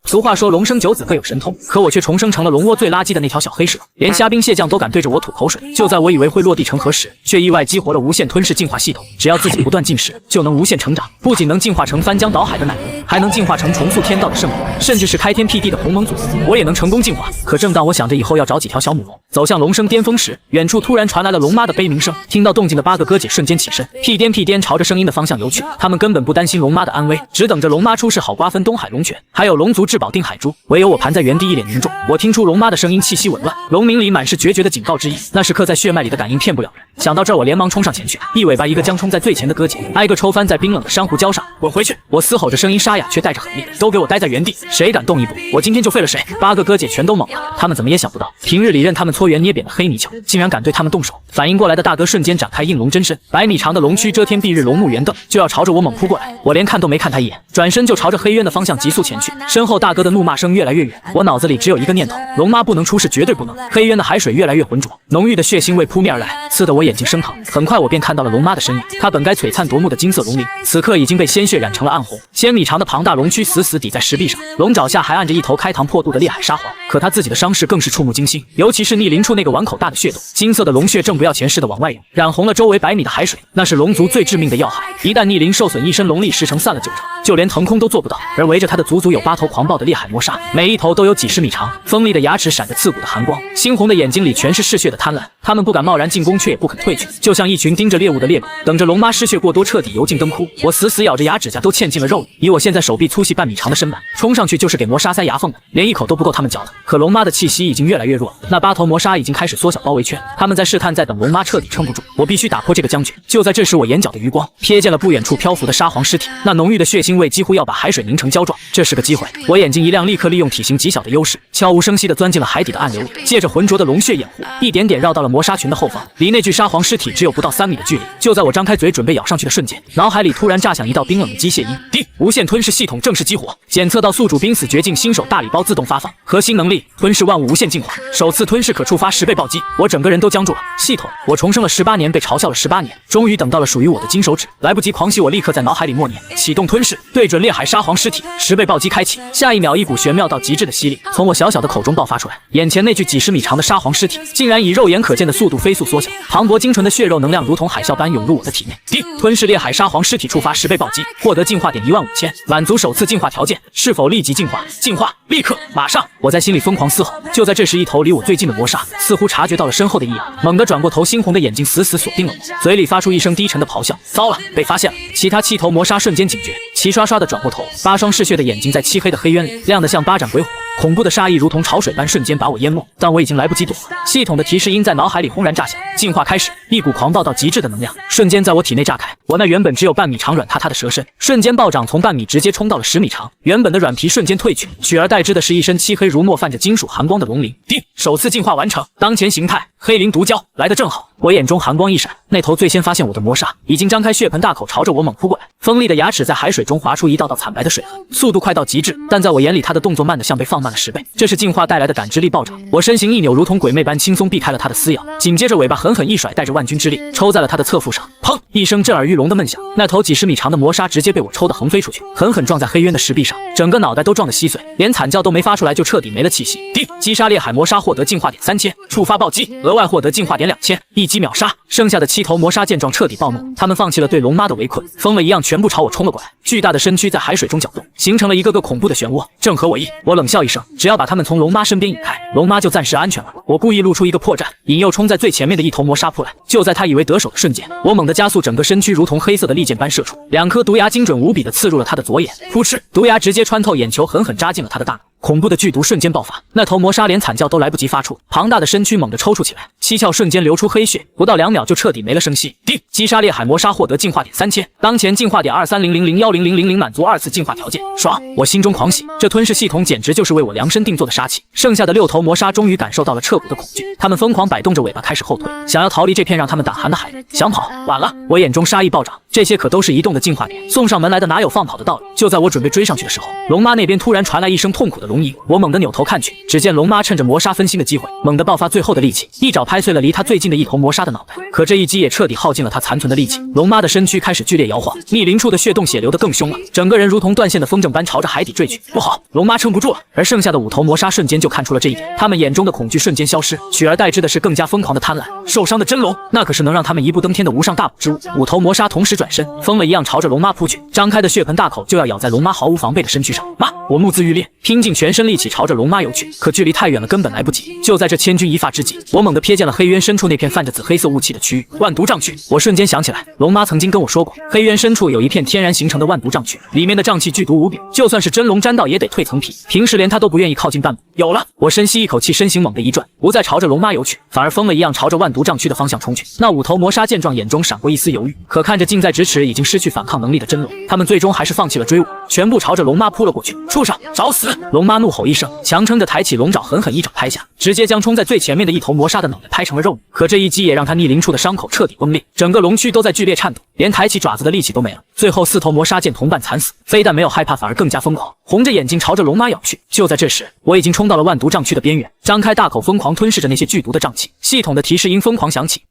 俗话说龙生九子各有神通，可我却重生成了龙窝最垃圾的那条小黑蛇，连虾兵蟹将都敢对着我吐口水。就在我以为会落地成盒时，却意外激活了无限吞噬进化系统。只要自己不断进食，就能无限成长，不仅能进化成翻江倒海的奶龙，还能进化成重塑天道的圣龙，甚至是开天辟地的鸿蒙祖司，我也能成功进化。可正当我想着以后要找几条小母龙，走向龙生巅峰时，远处突然传来了龙妈的悲鸣声。听到动静的8个哥姐瞬间起身，屁颠屁颠朝着声音的方向游去。他们根本不担心龙妈的安危，只等着龙妈出事好瓜分东海龙泉，还有龙族至宝定海珠。唯有我盘在原地一脸凝重。我听出龙妈的声音气息紊乱，龙鸣里满是决绝的警告之意，那是刻在血脉里的感应，骗不了人。想到这儿，我连忙冲上前去，一尾巴一个将冲在最前的哥姐，挨个抽翻在冰冷的珊瑚礁上。滚回去！我嘶吼着，声音沙哑却带着狠厉，都给我待在原地，谁敢动一步，我今天就废了谁！8个哥姐全都懵了，他们怎么也想不到，平日里任他们搓圆捏扁的黑泥鳅，竟然敢对他们动手。反应过来的大哥瞬间展开应龙真身，100米长的龙躯遮天蔽日，龙目圆瞪，就要朝着我猛扑过来。我连看都没看他一眼，转身就朝着黑渊的方向急速前去。身后大哥的怒骂声越来越远，我脑子里只有一个念头：龙妈不能出事，绝对不能！黑渊的海水越来越浑浊，浓郁的血腥味扑面而来，刺得我眼睛生疼。很快我便看到了龙妈的身影，她本该璀璨夺目的金色龙鳞，此刻已经被鲜血染成了暗红。1000米长的庞大龙躯死死抵在石壁上，龙爪下还按着一头开膛破肚的烈海沙皇。可他自己的伤势更是触目惊心，尤其是逆鳞处那个碗口大的血洞，金色的龙血正不要钱似的往外涌，染红了周围100米的海水。那是龙族最致命的要害，一旦逆鳞受损，一身龙力10成散了9成，就连腾空都做不到。而围着他的足足有8头狂暴的烈海魔鲨，每一头都有几十米长，锋利的牙齿闪着刺骨的寒光，猩红的眼睛里全是嗜血的贪婪。他们不敢贸然进攻，却也不肯退去，就像一群盯着猎物的猎狗，等着龙妈失血过多彻底油尽灯枯。我死死咬着牙，指甲都嵌进了肉里，以我现在手臂粗细半米长的身板，冲上去就是给魔鲨塞牙缝的，连一口都不够他们嚼的。可龙妈的气息已经越来越弱，那8头魔鲨已经开始缩小包围圈，他们在试探，在等龙妈彻底撑不住。我必须打破这个僵局。就在这时，我眼角的余光瞥见了不远处漂浮的沙皇尸体，那浓郁的血腥味几乎要把海水凝成胶状。这是个机会，我眼睛一亮，立刻利用体型极小的优势，悄无声息地钻进了海底的暗流里，借着浑浊的龙血掩护，一点点绕到了魔鲨群的后方，离那具沙皇尸体只有不到3米的距离。就在我张开嘴准备咬上去的瞬间，脑海里突然炸响一道冰冷的机械音，叮！无限吞噬系统正式激活，检测到宿主濒死绝境新手大礼包自动发放，核心能力吞噬万物无限进化，首次吞噬可触发10倍暴击。我整个人都僵住了。系统，我重生了18年，被嘲笑了18年，终于等到了属于我的金手指。来不及狂喜，我立刻在脑海里默念，启动吞噬，对准烈海沙皇尸体，10倍暴击开启。下一秒，一股玄妙到极致的吸力从我小小的口中爆发出来，眼前那具几十米长的沙皇尸体竟然以肉眼可见的速度飞速缩小，磅礴精纯的血肉能量如同海啸般涌入我的体内。叮！吞噬烈海沙皇尸体触发10倍暴击，获得进化点15000，满足首次进化条件。是否立即进化？进化！立刻！马上！我在心里疯狂嘶吼。就在这时，一头离我最近的魔鲨似乎察觉到了身后的异样，猛地转过头，猩红的眼睛死死锁定了我，嘴里发出一声低沉的咆哮。糟了，被发现了！其他7头魔鲨瞬间警觉，齐刷刷地转过头，8双嗜血的眼睛在漆黑的黑渊里亮得像8盏鬼火。恐怖的杀意如同潮水般瞬间把我淹没，但我已经来不及躲了。系统的提示音在脑海里轰然炸响，进化开始！一股狂暴到极致的能量瞬间在我体内炸开，我那原本只有半米长软塌塌的蛇身瞬间暴涨，从半米直接冲到了10米长，原本的软皮瞬间褪去，取而代之的是一身漆黑如墨、泛着金属寒光的龙鳞。叮！首次进化完成，当前形态黑鳞毒蛟，来得正好。我眼中寒光一闪，那头最先发现我的魔鲨已经张开血盆大口朝着我猛扑过来，锋利的牙齿在海水中划出一道道惨白的水痕，速度快到极致，但在我眼里它的动作慢得像被放慢了10倍。这是进化带来的感知力暴涨，我身形一扭，如同鬼魅般轻松避开了它的撕咬，紧接着尾巴狠狠一甩，带着万钧之力抽在了它的侧腹上。砰！一声震耳欲聋的闷响，那头几十米长的魔鲨直接被我抽得横飞出去，狠狠撞在黑渊的石壁上，整个脑袋都撞得稀碎，连惨叫都没发出来就彻底没了气息。叮！击杀烈海魔鲨获得进化点3000，触发暴击，额外获得进化点2000，一击秒杀。剩下的7头魔鲨见状彻底暴怒，他们放弃了对龙妈的围困，疯了一样全部朝我冲了过来。巨大的身躯在海水中搅动，形成了一个个恐怖的漩涡，正合我意。我冷笑一声，只要把他们从龙妈身边引开，龙妈就暂时安全了。我故意露出一个破绽，引诱冲在最前面的1头魔鲨扑来。就在他以为得手的瞬间，我猛地加速，整个身躯如同黑色的利剑般射出，2颗毒牙精准无比地刺入了他的左眼。噗嗤！毒牙直接穿透眼球，狠狠扎进了他的大脑。恐怖的剧毒瞬间爆发，那头魔鲨连惨叫都来不及发出，庞大的身躯猛地抽搐起来，七窍瞬间流出黑血，不到2秒就彻底没了声息。叮！击杀烈海魔鲨获得进化点3000，当前进化点230001000满足2次进化条件，爽！我心中狂喜，这吞噬系统简直就是为我量身定做的杀器。剩下的6头魔鲨终于感受到了彻骨的恐惧，他们疯狂摆动着尾巴开始后退，想要逃离这片让他们胆寒的海域。想跑，晚了！我眼中杀意暴涨，这些可都是移动的进化点，送上门来的哪有放跑的道理？就在我准备追上去的时候，龙妈那边突然传来一声痛苦的的龙吟。我猛地扭头看去，只见龙妈趁着魔杀分心的机会，猛地爆发最后的力气，一爪拍碎了离她最近的一头魔杀的脑袋。可这一击也彻底耗尽了她残存的力气，龙妈的身躯开始剧烈摇晃，逆鳞处的血洞血流得更凶了，整个人如同断线的风筝般朝着海底坠去。不好，龙妈撑不住了。而剩下的5头魔杀瞬间就看出了这一点，他们眼中的恐惧瞬间消失，取而代之的是更加疯狂的贪婪。受伤的真龙，那可是能让他们一步登天的无上大补之物。5头魔杀同时转身，疯了一样朝着龙妈扑去，张开的血盆大口就要咬在龙妈毫无防备的身躯上。妈！我目眦欲裂，拼尽全身力气朝着龙妈游去，可距离太远了，根本来不及。就在这千钧一发之际，我猛地瞥见了黑渊深处那片泛着紫黑色雾气的区域，万毒瘴躯。我瞬间想起来，龙妈曾经跟我说过，黑渊深处有一片天然形成的万毒瘴躯，里面的瘴气剧毒无比，就算是真龙沾到也得蜕层皮，平时连他都不愿意靠近半步。有了！我深吸一口气，身形猛地一转，不再朝着龙妈游去，反而疯了一样朝着万毒瘴躯的方向冲去。那5头魔杀见状，眼中闪过一丝犹豫，可看着近在咫尺、已经失去反抗能力的真龙，他们最终还是放弃了追舞，全部朝着龙妈扑了过去。畜生，找死！龙妈怒吼一声，强撑着抬起龙爪，狠狠一掌拍下，直接将冲在最前面的1头魔杀的脑袋拍成了肉泥。可这一击也让他逆鳞处的伤口彻底崩裂，整个龙躯都在剧烈颤抖，连抬起爪子的力气都没了。最后4头魔杀见同伴惨死，非但没有害怕，反而更加疯狂，红着眼睛朝着龙妈咬去。就在这时，我已经冲到了万毒瘴躯的边缘，张开大口疯狂吞噬着那些剧毒的瘴气。系统的提示音疯狂响起。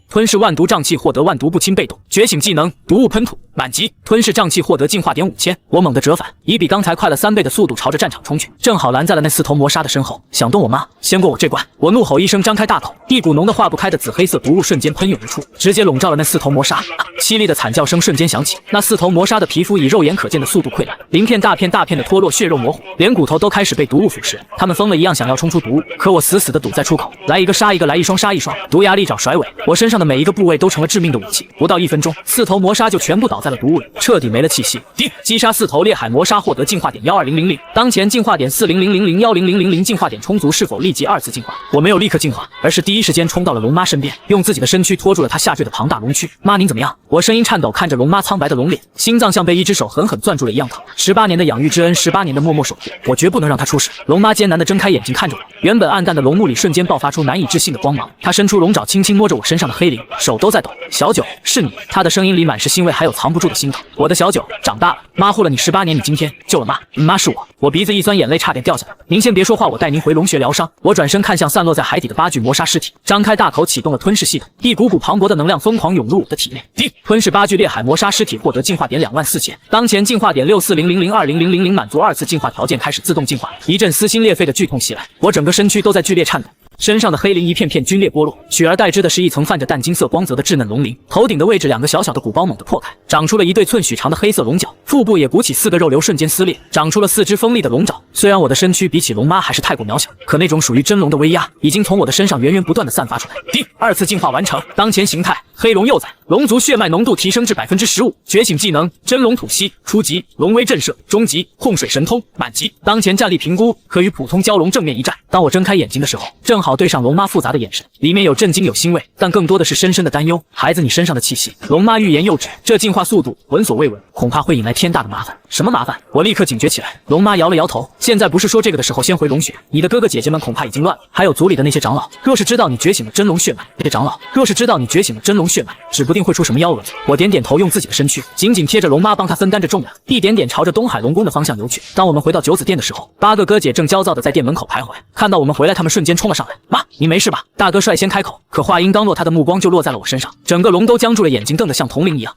吞噬万毒瘴气获得万毒不侵被动，觉醒技能毒雾喷吐，满级。吞噬瘴气获得进化点5000。我猛地折返，以比刚才快了3倍的速度朝着战场冲去，正好拦在了那4头魔杀的身后。想动我妈，先过我这关！我怒吼一声，张开大口，一股浓得化不开的紫黑色毒雾瞬间喷涌而出，直接笼罩了那4头魔杀。凄厉的惨叫声瞬间响起，那4头魔杀的皮肤以肉眼可见的速度溃烂，鳞片大片大片的脱落，血肉模糊，连骨头都开始被毒雾腐蚀。他们疯了一样想要冲出毒雾，可我死死地堵在出口，来一个杀一个，来一双杀一双，毒牙利爪甩尾，我身上的每一个部位都成了致命的武器。不到1分钟，4头魔杀就全部倒在了毒雾里，彻底没了气息。击杀4头烈海魔杀获得进化点12000，当前进化点4000010000，进化点充足，是否立即2次进化？我没有立刻进化，而是第一时间冲到了龙妈身边，用自己的身躯拖住了她下坠的庞大龙躯。妈，您怎么样？我声音颤抖，看着龙妈苍白的龙脸，心脏像被一只手狠狠攥住了一样疼。18年的养育之恩，18年的默默守护，我绝不能让她出事。龙妈艰难地睁开眼睛看着我，原本暗淡的龙目里瞬间爆发出难以置信的光芒。她伸出龙爪，轻轻摸着我身上的黑鳞，手都在抖。小九，是你！她的声音里满是欣慰，还有藏不住的心疼。我的小九长大了，妈护了你18年，你今天救了妈。妈是我。我鼻子一酸，眼泪差点掉下来。您先别说话，我带您回龙穴疗伤。我转身看向散落在海底的8具魔杀尸体，张开大口启动了吞噬系统，一股股磅礴的能量疯狂涌入我的体内。吞噬8具烈海魔杀尸体获得进化点24000，当前进化点6400020000，满足2次进化条件，开始自动进化。一阵撕心裂肺的剧痛袭来，我整个身躯都在剧烈颤抖。身上的黑鳞一片片皲裂剥落，取而代之的是一层泛着淡金色光泽的稚嫩龙鳞。头顶的位置2个小小的鼓包猛地破开，长出了一对寸许长的黑色龙角，腹部也鼓起4个肉瘤，瞬间撕裂，长出了4只锋利的龙爪。虽然我的身躯比起龙妈还是太过渺小，可那种属于真龙的威压已经从我的身上源源不断的散发出来。2次进化完成，当前形态黑龙幼崽，龙族血脉浓度提升至15%，觉醒技能真龙吐息，初级龙威震慑，中级控水神通，满级。当前战力评估可与普通蛟龙正面一战。当我睁开眼睛的时候，正好对上龙妈复杂的眼神，里面有震惊，有欣慰，但更多的是深深的担忧。孩子，你身上的气息。龙妈欲言又止，这进化速度闻所未闻，恐怕会引来天大的麻烦。什么麻烦？我立刻警觉起来。龙妈摇了摇头，现在不是说这个的时候，先回龙穴。你的哥哥姐姐们恐怕已经乱了，还有族里的那些长老，若是知道你觉醒了真龙血脉，那些长老若是知道你觉醒了真龙血脉，指不定会出什么幺蛾子。我点点头，用自己的身躯紧紧贴着龙妈，帮她分担着重量，一点点朝着东海龙宫的方向游去。当我们回到九子殿的时候，8个哥姐正焦躁地在殿门口徘徊，看到我们回来，他们瞬间冲了上来。妈，你没事吧？大哥率先开口，可话音刚落，他的目光就落在了我身上，整个龙都僵住了，眼睛瞪得像铜铃一样。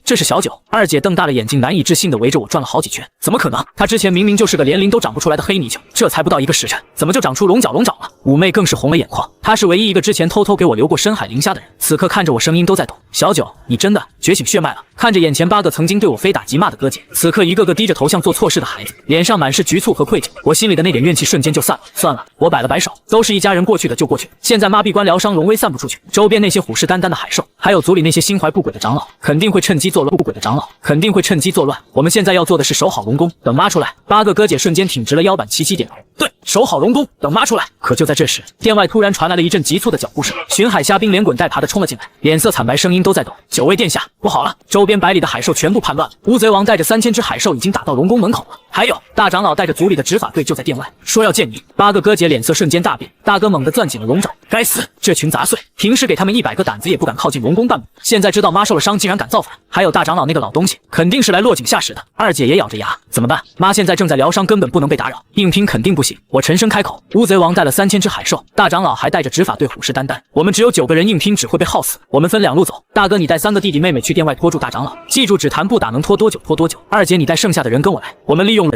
这是小九。2姐瞪大了眼睛，难以置信地围着我转了好几圈。怎么可能？她之前明明就是个连鳞都长不出来的黑泥鳅，这才不到1个时辰，怎么就长出龙爪了？五妹更是红了眼眶，她是唯一一个之前偷偷给我留过深海灵虾的人，此刻看着我声音都在抖。小九，你真的觉醒血脉了？看着眼前8个曾经对我非打即骂的哥姐，此刻一个个低着头像做错事的孩子，脸上满是局促和愧疚，我心里的那点怨气瞬间就散了。算了，我摆了摆手，都是一家人，过去的就过去，现在妈闭关疗伤，龙威散不出去，周边那些虎视眈眈的海兽，还有族里那些心怀不轨的长老，肯定会趁机作乱。我们现在要做的是守好龙宫，等妈出来。8个哥姐瞬间挺直了腰板，齐齐点头。对，守好龙宫，等妈出来。可就在这时，殿外突然传来了一阵急促的脚步声，巡海虾兵连滚带爬的冲了进来，脸色惨白，声音都在抖。9位殿下，不好了！周边百里的海兽全部叛乱了，乌贼王带着3000只海兽已经打到龙宫门口了。还有大长老带着族里的执法队就在殿外，说要见你。8个哥姐脸色瞬间大变，大哥猛地攥紧了龙爪，该死，这群杂碎！平时给他们100个胆子也不敢靠近龙宫半步，现在知道妈受了伤，竟然敢造反！还有大长老那个老东西，肯定是来落井下石的。二姐也咬着牙，怎么办？妈现在正在疗伤，根本不能被打扰，硬拼肯定不行。我沉声开口，乌贼王带了3000只海兽，大长老还带着执法队虎视眈眈，我们只有9个人，硬拼只会被耗死。我们分2路走，大哥你带3个弟弟妹妹去殿外拖住大长老，记住只谈不打，能拖多久拖多久。二姐你带剩下的人跟我来，我们利用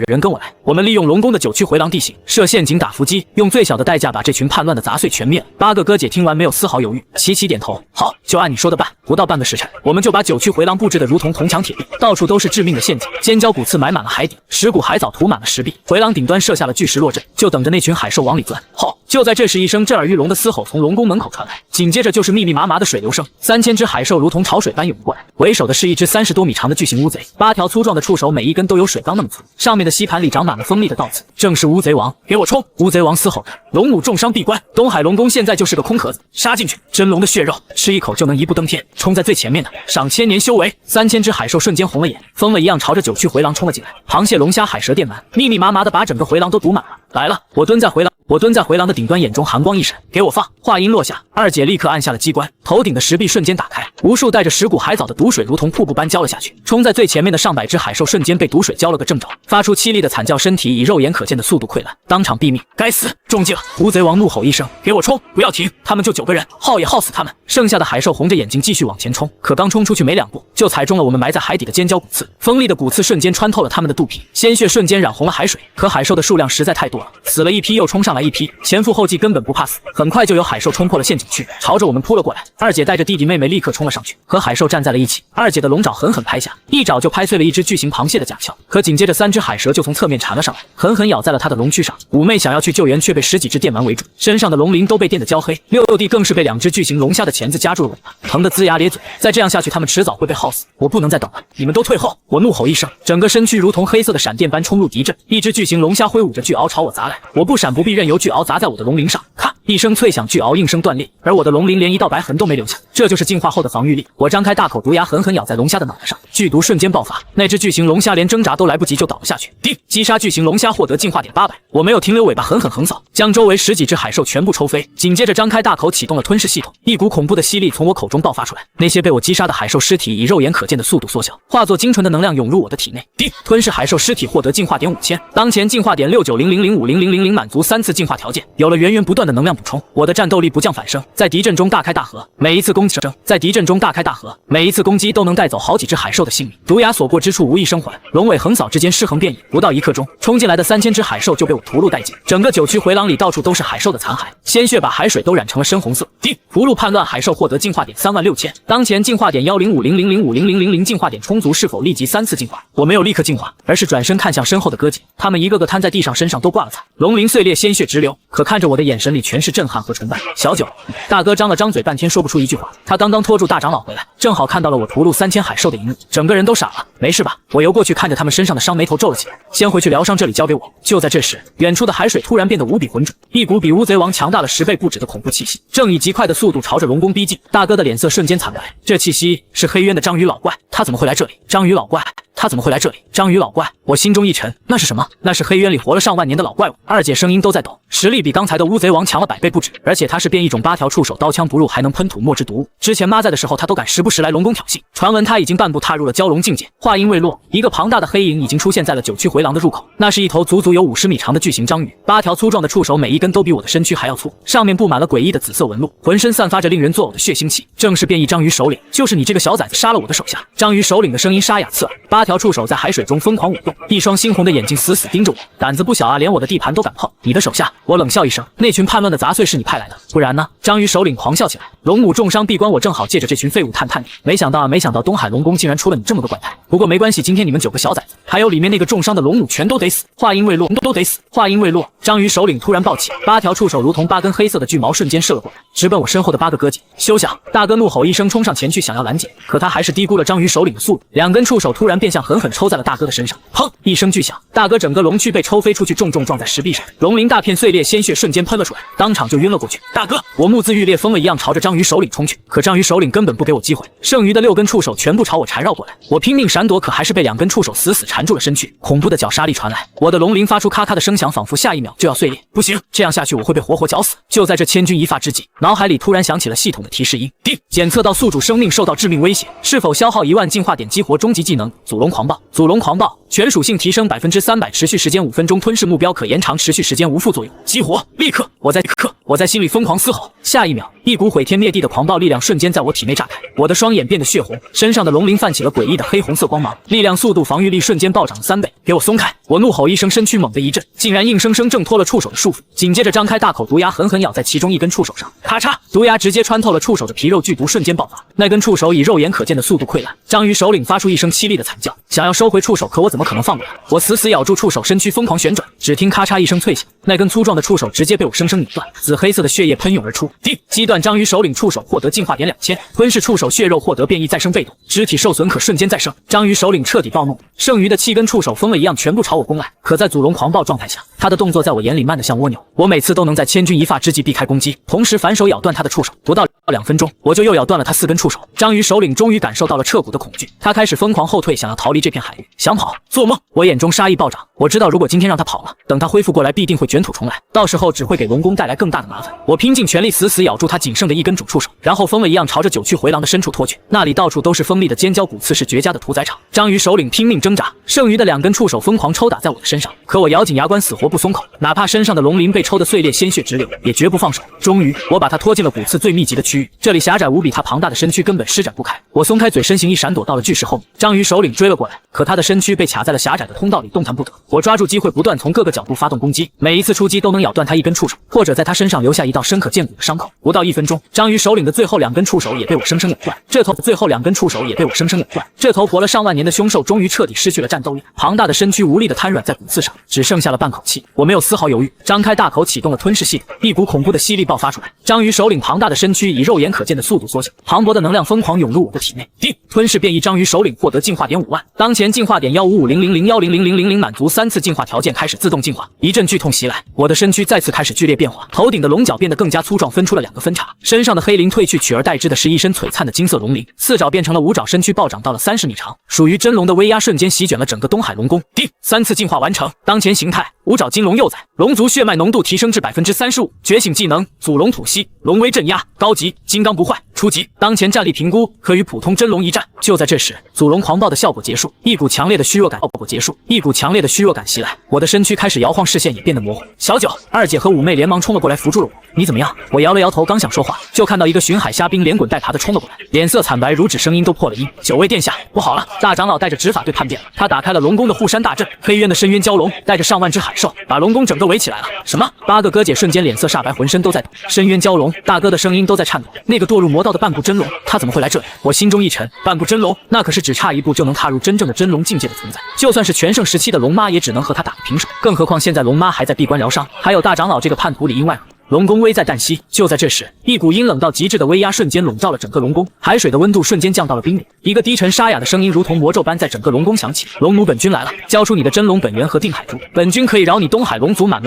我们利用龙宫的9区回廊地形，设陷阱打伏击，用最小的代价把这群叛乱的杂碎全灭了。8个哥姐听完没有丝毫犹豫，齐齐点头，好，就按你说的办。不到半个时辰，我们就把9区回廊布置得如同铜墙铁壁，到处都是致命的陷阱，尖椒骨刺埋满了海底，石骨海藻涂满了石壁，回廊顶端设下了巨石落阵，就等着那群海兽往里钻。吼！就在这时，一声震耳欲聋的嘶吼从龙宫门口传来，紧接着就是密密麻麻的水流声，3000只海兽如同潮水般涌过来，为首的是一只30多米长的巨型乌贼，8条粗壮的触手每一根都有水缸那么粗，上面的吸盘里长满了锋利的倒刺，正是乌贼王！给我冲！乌贼王嘶吼着，龙母重伤闭关，东海龙宫现在就是个空壳子，杀进去！真龙的血肉，吃一口就能一步登天，冲在最前面的，赏1000年修为！3000只海兽瞬间红了眼，疯了一样朝着9区回廊冲了进来，螃蟹、龙虾、海蛇、电鳗，密密麻麻的把整个回廊都堵满了。来了！我蹲在回廊的顶端，眼中寒光一闪，给我放！话音落下，二姐立刻按下了机关，头顶的石壁瞬间打开，无数带着石骨海藻的毒水如同瀑布般浇了下去，冲在最前面的上百只海兽瞬间被毒水浇了个正着，发出凄厉的惨叫，身体以肉眼可见的速度溃烂，当场毙命！该死，中计了！乌贼王怒吼一声，给我冲！不要停！他们就9个人，耗也耗死他们！剩下的海兽红着眼睛继续往前冲，可刚冲出去没2步，就踩中了我们埋在海底的尖椒骨刺，锋利的骨刺瞬间穿透了他们的肚皮，鲜血瞬间染红了海水。可海兽的数量实在太多了，死了一批又冲上来一批，前赴后继，根本不怕死。很快就有海兽冲破了陷阱区，朝着我们扑了过来。二姐带着弟弟妹妹立刻冲了上去，和海兽站在了一起。二姐的龙爪狠狠拍下，一爪就拍碎了一只巨型螃蟹的甲壳，可紧接着3只海蛇就从侧面缠了上来，狠狠咬在了她的龙躯上。五妹想要去救援，却被10几只电鳗围住，身上的龙鳞都被电得焦黑。六弟更是被2只巨型龙虾的钳子夹住了尾巴，疼得龇牙咧嘴。再这样下去，他们迟早会被耗死。我不能再等了，你们都退后！我怒吼一声，整个身躯如同黑色的闪电般冲入敌阵。一只巨型龙虾挥舞着巨鳌朝我砸来，我不闪不避，任由巨鳌砸在我的龙鳞上。咔！一声脆响，巨鳌应声断裂，而我的龙鳞连一道白痕都没留下。这就是进化后的防御力。我张开大口毒牙，狠狠咬在龙虾的脑袋上，剧毒瞬间爆发，那只巨型龙虾连挣扎都来不及就倒了下去。叮！击杀巨型龙虾获得进化点800。我没有停留尾巴，狠狠横扫，将周围10几只海兽全部抽飞。紧接着张开大口启动了吞噬系统，一股恐怖的吸力从我口中爆发出来。那些被我击杀的海兽尸体以肉眼可见的速度缩小，化作精纯的能量涌入我的体内。叮！吞噬海兽尸体获得进化点5000。当前进化点6900050000满足3次进化条件，有了源源不断的能量补充，我的战斗力不降反升，在敌阵中大开大合，每一次攻击都能带走好几只海兽的性命。毒牙所过之处无一生还，龙尾横扫之间尸横遍野，不到1刻钟，冲进来的3000只海兽就被我屠戮殆尽。整个9区回廊里到处都是海兽的残骸，鲜血把海水都染成了深红色。叮！屠戮叛乱海兽获得进化点36000。当前进化点1050000000进化点充足，是否立即3次进化？我没有立刻进化，而是转身看向身后的哥姐，他们一个个瘫在地上，身上都挂了彩，龙鳞碎裂，鲜血直流，可看着我的眼神里全是震撼和崇拜。小九，大哥张了张嘴，半天说不出一句话。他刚刚拖住大长老回来，正好看到了我屠戮3000海兽的一幕，整个人都傻了。没事吧？我游过去看着他们身上的伤，眉头皱了起来。先回去疗伤，这里交给我。就在这时，远处的海水突然变得无比浑浊，一股比乌贼王强大了10倍不止的恐怖气息，正以极快的速度朝着龙宫逼近。大哥的脸色瞬间惨白，这气息是黑渊的章鱼老怪，他怎么会来这里？章鱼老怪。他怎么会来这里？章鱼老怪，我心中一沉，那是什么？那是黑渊里活了上万年的老怪物。二姐声音都在抖，实力比刚才的乌贼王强了100倍不止，而且他是变异种8条触手，刀枪不入，还能喷吐墨之毒物。之前妈在的时候，他都敢时不时来龙宫挑衅。传闻他已经半步踏入了蛟龙境界。话音未落，一个庞大的黑影已经出现在了9区回廊的入口，那是一头足足有50米长的巨型章鱼，8条粗壮的触手每一根都比我的身躯还要粗，上面布满了诡异的紫色纹路，浑身散发着令人作呕的血腥气，正是变异章鱼首领。就是你这个小崽子杀了我的手下！章鱼首领的声音沙哑刺耳，8条触手在海水中疯狂舞动，一双猩红的眼睛死死盯着我，胆子不小啊，连我的地盘都敢碰。你的手下？我冷笑一声，那群叛乱的杂碎是你派来的，不然呢？章鱼首领狂笑起来，龙母重伤闭关，我正好借着这群废物探探你。没想到东海龙宫竟然出了你这么个怪胎。不过没关系，今天你们9个小崽子，还有里面那个重伤的龙母，全都得死。话音未落，都得死。话音未落，章鱼首领突然暴起，8条触手如同8根黑色的巨矛瞬间射了过来，直奔我身后的8个哥姐。休想！大哥怒吼一声，冲上前去想要拦截，可他还是低估了章鱼首领的速度，2根触手突然变相狠狠抽在了大哥的身上。砰！一声巨响，大哥整个龙躯被抽飞出去，重重撞在石壁上，龙鳞大片碎裂，鲜血瞬间喷了出来，当场就晕了过去。大哥！我目眦欲裂，疯了一样朝着章鱼首领冲去，可章鱼首领根本不给我机会，剩余的6根触手全部朝我缠绕过来，我拼命闪躲，可还是被2根触手死死缠住了身躯。恐怖的绞杀力传来，我的龙鳞发出咔咔的声响，仿佛下一秒就要碎裂。不行，这样下去我会被活活绞死。就在这千钧一发之际，脑海里突然响起了系统的提示音：叮，检测到宿主生命受到致命威胁，是否消耗1万进化点激活终极技能祖龙狂暴。祖龙狂暴全属性提升300%，持续时间5分钟，吞噬目标可延长持续时间无副作用。激活，立刻！我在心里疯狂嘶吼。下一秒，一股毁天灭地的狂暴力量瞬间在我体内炸开，我的双眼变得血红，身上的龙鳞泛起了诡异的黑红色光芒，力量、速度、防御力瞬间暴涨了3倍。给我松开！我怒吼一声，身躯猛地一震，竟然硬生生挣脱了触手的束缚，紧接着张开大口，毒牙狠狠咬在其中一根触手上，咔嚓！毒牙直接穿透了触手的皮肉，剧毒瞬间爆发，那根触手以肉眼可见的速度溃烂。章鱼首领发出一声凄厉的惨叫，想要收回触手，可我怎么可能放过他？我死死咬住触手，身躯疯狂旋转，只听咔嚓一声脆响，那根粗壮的触手直接被我生生拧断，紫黑色的血液喷涌而出。叮！击断章鱼首领触手，获得进化点2000，吞噬触手血肉，获得变异再生被动，肢体受损可瞬间再生。章鱼首领彻底暴怒，剩余的7根触手疯了一样全部朝我攻来，可在祖龙狂暴状态下，他的动作在我眼里慢得像蜗牛，我每次都能在千钧一发之际避开攻击，同时反手咬断他的触手。不到2分钟，我就又咬断了他4根触手。章鱼首领终于感受到了彻骨的恐惧，他开始疯狂后退，想要逃离这片海域。想跑？做梦！我眼中杀意暴涨，我知道如果今天让他跑了，等他恢复过来必定会卷土重来，到时候只会给龙宫带来更大的麻烦。我拼尽全力死死咬住他仅剩的1根主触手，然后疯了一样朝着九曲回廊的深处拖去，那里到处都是锋利的尖椒骨刺，是绝佳的屠宰场。章鱼首领拼命挣扎，剩余的2根触手疯狂抽打在我的身上，可我咬紧牙关，死活不松口，哪怕身上的龙鳞被抽得碎裂，鲜血直流，也绝不放手。终于，我把他拖进了骨刺最密集的区域，这里狭窄无比，他庞大的身躯根本施展不开。我松开嘴，身形一闪，躲到了巨石后面。章鱼首领追了过来，可他的身躯被卡在了狭窄的通道里，动弹不得。我抓住机会，不断从各个角度发动攻击，每一次出击都能咬断他1根触手，或者在他身上留下一道深可见骨的伤口。不到1分钟，章鱼首领的最后2根触手也被我生生咬断，这头活了上万年的凶兽终于彻底失去了战斗力，庞大的身躯无力的瘫软在骨刺上，只剩下了半口气。我没有丝毫犹豫，张开大口启动了吞噬系统，一股恐怖的吸力爆发出来。章鱼首领庞大的身躯以肉眼可见的速度缩小，磅礴的能量疯狂涌入我的体内。叮！吞噬变异章鱼首领获得进化点5万，当前进化点1550001000000满足3次进化条件，开始自动进化。一阵剧痛袭来，我的身躯再次开始剧烈变化，头顶的龙角变得更加粗壮，分出了2个分叉，身上的黑鳞褪去，取而代之的是一身璀璨的金色龙鳞，四爪变成了5爪，身躯暴涨到了30米长，属于真龙的威压瞬间席卷了整个东海龙宫。叮！3次进化完成，当前形态5爪金龙幼崽，龙族血脉浓度提升至35%，觉醒技能祖龙吐息，龙威镇压，高级金刚不坏，初级当前战力评估可与普通真龙一战。就在这时，祖龙狂暴的效果结束，一股强烈的虚弱感袭来，我的身躯开始摇晃，视线也变得模糊。小九、二姐和五妹连忙冲了过来扶住了我。你怎么样？我摇了摇头，刚想说话，就看到一个巡海虾兵连滚带爬的冲了过来，脸色惨白如纸，声音都破了音。九位殿下，不好了！大长老带着执法队叛变了，他打开了龙宫的护山大阵，黑渊的深渊蛟龙带着上万只海兽，把龙宫整个围起来了。什么？8个哥姐瞬间脸色煞白，浑身都在抖。深渊蛟龙，大哥的声音都在颤抖。那个堕入魔道的半步真龙，他怎么会来这里？我心中一沉，半步真龙，那可是只差一步就能踏入真正的真龙境界的存在，就算是全盛时期的龙妈也只能和他打个平手，更何况现在龙妈还在闭关疗伤，还有大长老这个叛徒里应外合。龙宫危在旦夕，就在这时，一股阴冷到极致的威压瞬间笼罩了整个龙宫，海水的温度瞬间降到了冰点。一个低沉沙哑的声音如同魔咒般在整个龙宫响起：龙母本君来了，交出你的真龙本源和定海珠，本君可以饶你东海龙族满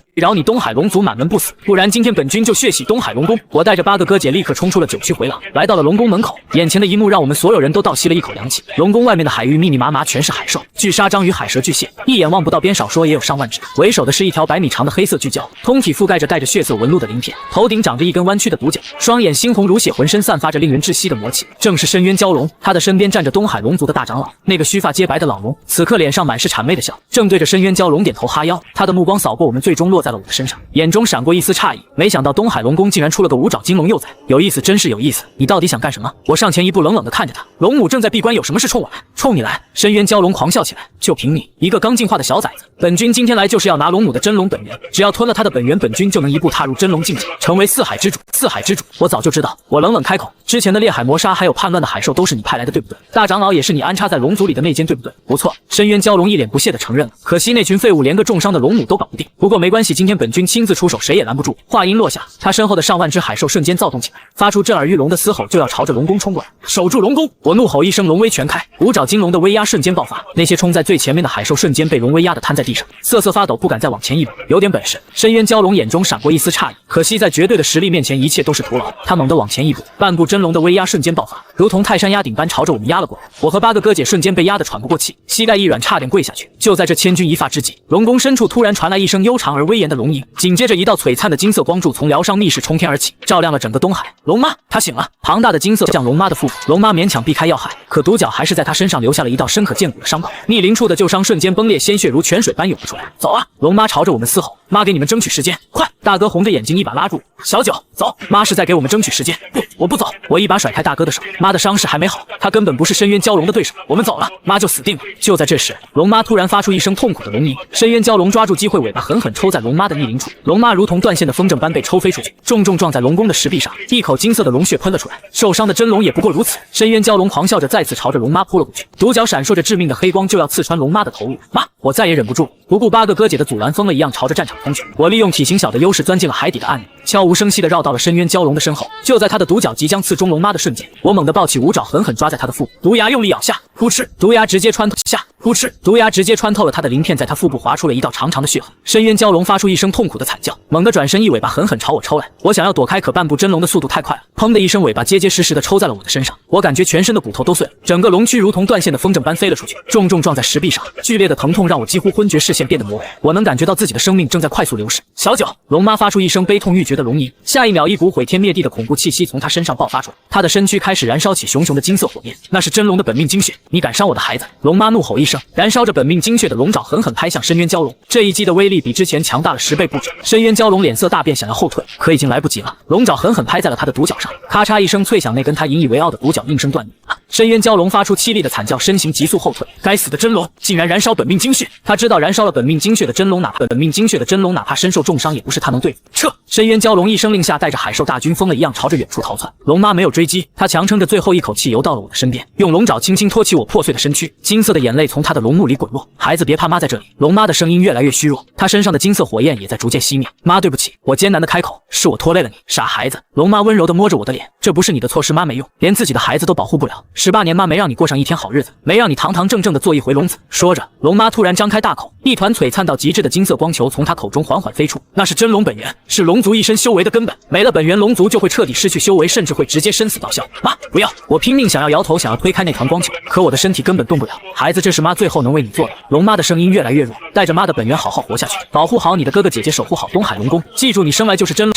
门不死，不然今天本君就血洗东海龙宫。我带着8个哥姐立刻冲出了九曲回廊，来到了龙宫门口。眼前的一幕让我们所有人都倒吸了一口凉气。龙宫外面的海域密密麻麻全是海兽，巨鲨、章鱼、海蛇、巨蟹，一眼望不到边，少说也有上万只。为首的是一条100米长的黑色巨蛟，通体覆盖着带着血色纹路的鳞片，头顶长着一根弯曲的独角，双眼猩红如血，浑身散发着令人窒息的魔气，正是深渊蛟龙。他的身边站着东海龙族的大长老，那个须发皆白的老龙，此刻脸上满是谄媚的笑，正对着深渊蛟龙点头哈腰。他的目光扫过我们，最终落在了我的身上，眼中闪过一丝诧异。没想到东海龙宫竟然出了个5爪金龙幼崽，有意思，真是有意思。你到底想干什么？我上前一步，冷冷地看着他。龙母正在闭关，有什么事冲我来？冲你来！深渊蛟龙狂笑起来。就凭你一个刚进化的小崽子，本君今天来就是要拿龙母的真龙本源，只要吞了他的本源，本君就能一步踏入真龙境界，成为四海之主。四海之主，我早就知道。我冷冷开口，之前的烈海魔杀还有叛乱的海兽都是你派来的，对不对？大长老也是你安插在龙族里的内奸，对不对？不错。深渊蛟龙一脸不屑地承认了。可惜那群废物连个重伤的龙母都搞不定。不过没关系，今天本君亲自出手，谁也拦不住。话音落下，他身后的上万只海兽瞬间躁动起来，发出震耳欲聋的嘶吼，就要朝着龙宫冲过来。守住龙宫！我怒吼一声，龙威全开，五爪金龙的威压瞬间爆发。那些冲在最前面的海兽瞬间被龙威压得瘫在地上，瑟瑟发抖，不敢再往前一步。有点本事！深渊蛟龙眼中闪过一丝诧异，可惜在绝对的实力面前，一切都是徒劳。他猛地往前一步，半步真龙的威压瞬间爆发，如同泰山压顶般朝着我们压了过来。我和八个哥姐瞬间被压得喘不过气，膝盖一软，差点跪下去。就在这千钧一发之际，龙宫深处突然传来一声悠长而威严的龙吟，紧接着一道璀璨的金色光柱从疗伤密室冲天而起，照亮了整个东海。龙妈，她醒了！庞大的金色降龙妈的腹部，龙妈勉强避开要害，可独角还是在她身上留下了一道深可见骨的伤口，逆鳞处的旧伤瞬间崩裂，鲜血如泉水般涌了出来。走啊！龙妈朝着我们嘶吼，妈给你们争取时间，快！大哥红着眼睛一把拉住小九，走！妈是在给我们争取时间。不，我不走！我一把甩开大哥的手，妈的伤势还没好，他根本不是深渊蛟龙的对手，我们走了，妈就死定了。就在这时，龙妈突然发出一声痛苦的龙吟，深渊蛟龙抓住机会，尾巴狠狠抽在龙妈的逆鳞处，龙妈如同断线的风筝般被抽飞出去，重重撞在龙宫的石壁上，一口金色的龙血喷了出来。受伤的真龙也不过如此。深渊蛟龙狂笑着再次朝着龙妈扑了过去，独角闪烁着致命的黑光，就要刺穿龙妈的头颅。妈！我再也忍不住，不顾八个哥姐的阻拦，疯了一样朝着战场冲去。我利用体型小的优势钻进了海底的暗里，悄无声息地绕到了深渊蛟龙的身后。就在他的独角即将刺中龙妈的瞬间，我猛地抱起五爪，狠狠抓在他的腹部，毒牙用力咬下，噗嗤，毒牙直接穿透下。噗嗤，毒牙直接穿透了他的鳞片，在他腹部划出了一道长长的血痕。深渊蛟龙发出一声痛苦的惨叫，猛地转身，一尾巴狠狠朝我抽来。我想要躲开，可半步真龙的速度太快了，砰的一声，尾巴结结实实的抽在了我的身上。我感觉全身的骨头都碎了，整个龙躯如同断线的风筝般飞了出去，重重撞在石壁上。剧烈的疼痛让我几乎昏厥，视线变得模糊。我能感觉到自己的生命正在快速流逝。小九，龙妈发出一声悲痛欲绝的龙吟，下一秒，一股毁天灭地的恐怖气息从她身上爆发出来，她的身躯开始燃烧起熊熊的金色火焰，那是真龙的本命精血。你敢伤我的孩子！龙妈怒吼一声，燃烧着本命精血的龙爪狠狠拍向深渊蛟龙，这一击的威力比之前强大了10倍不止。深渊蛟龙脸色大变，想要后退，可已经来不及了。龙爪狠狠拍在了他的独角上，咔嚓一声脆响，那根他引以为傲的独角应声断裂。深渊蛟龙发出凄厉的惨叫，身形急速后退。该死的真龙竟然燃烧本命精血！他知道燃烧了本命精血的真龙，哪怕身受重伤，也不是他能对付。撤！深渊蛟龙一声令下，带着海兽大军疯了一样朝着远处逃窜。龙妈没有追击，她强撑着最后一口气游到了我的身边，用龙爪轻轻托起我破碎的身躯，金色的眼泪从她的龙目里滚落。孩子别怕，妈在这里。龙妈的声音越来越虚弱，她身上的金色火焰也在逐渐熄灭。妈对不起，我艰难的开口，是我拖累了你，傻孩子。龙妈温柔地摸着我的脸，这不是你的错，是妈没用，连自己的孩子都保护不了。18年妈没让你过上一天好日子，没让你堂堂正正的做一回龙子。说着，龙妈突然张开大口，一团璀璨到极致的金色光球从她口中缓缓飞出，那是真龙本源，是龙族一身修为的根本，没了本源，龙族就会彻底失去修为，甚至会直接生死报销。妈，不要！我拼命想要摇头，想要推开那团光球，可我的身体根本动不了。孩子，这是妈最后能为你做的。龙妈的声音越来越弱，带着妈的本源好好活下去，保护好你的哥哥姐姐，守护好东海龙宫。记住，你生来就是真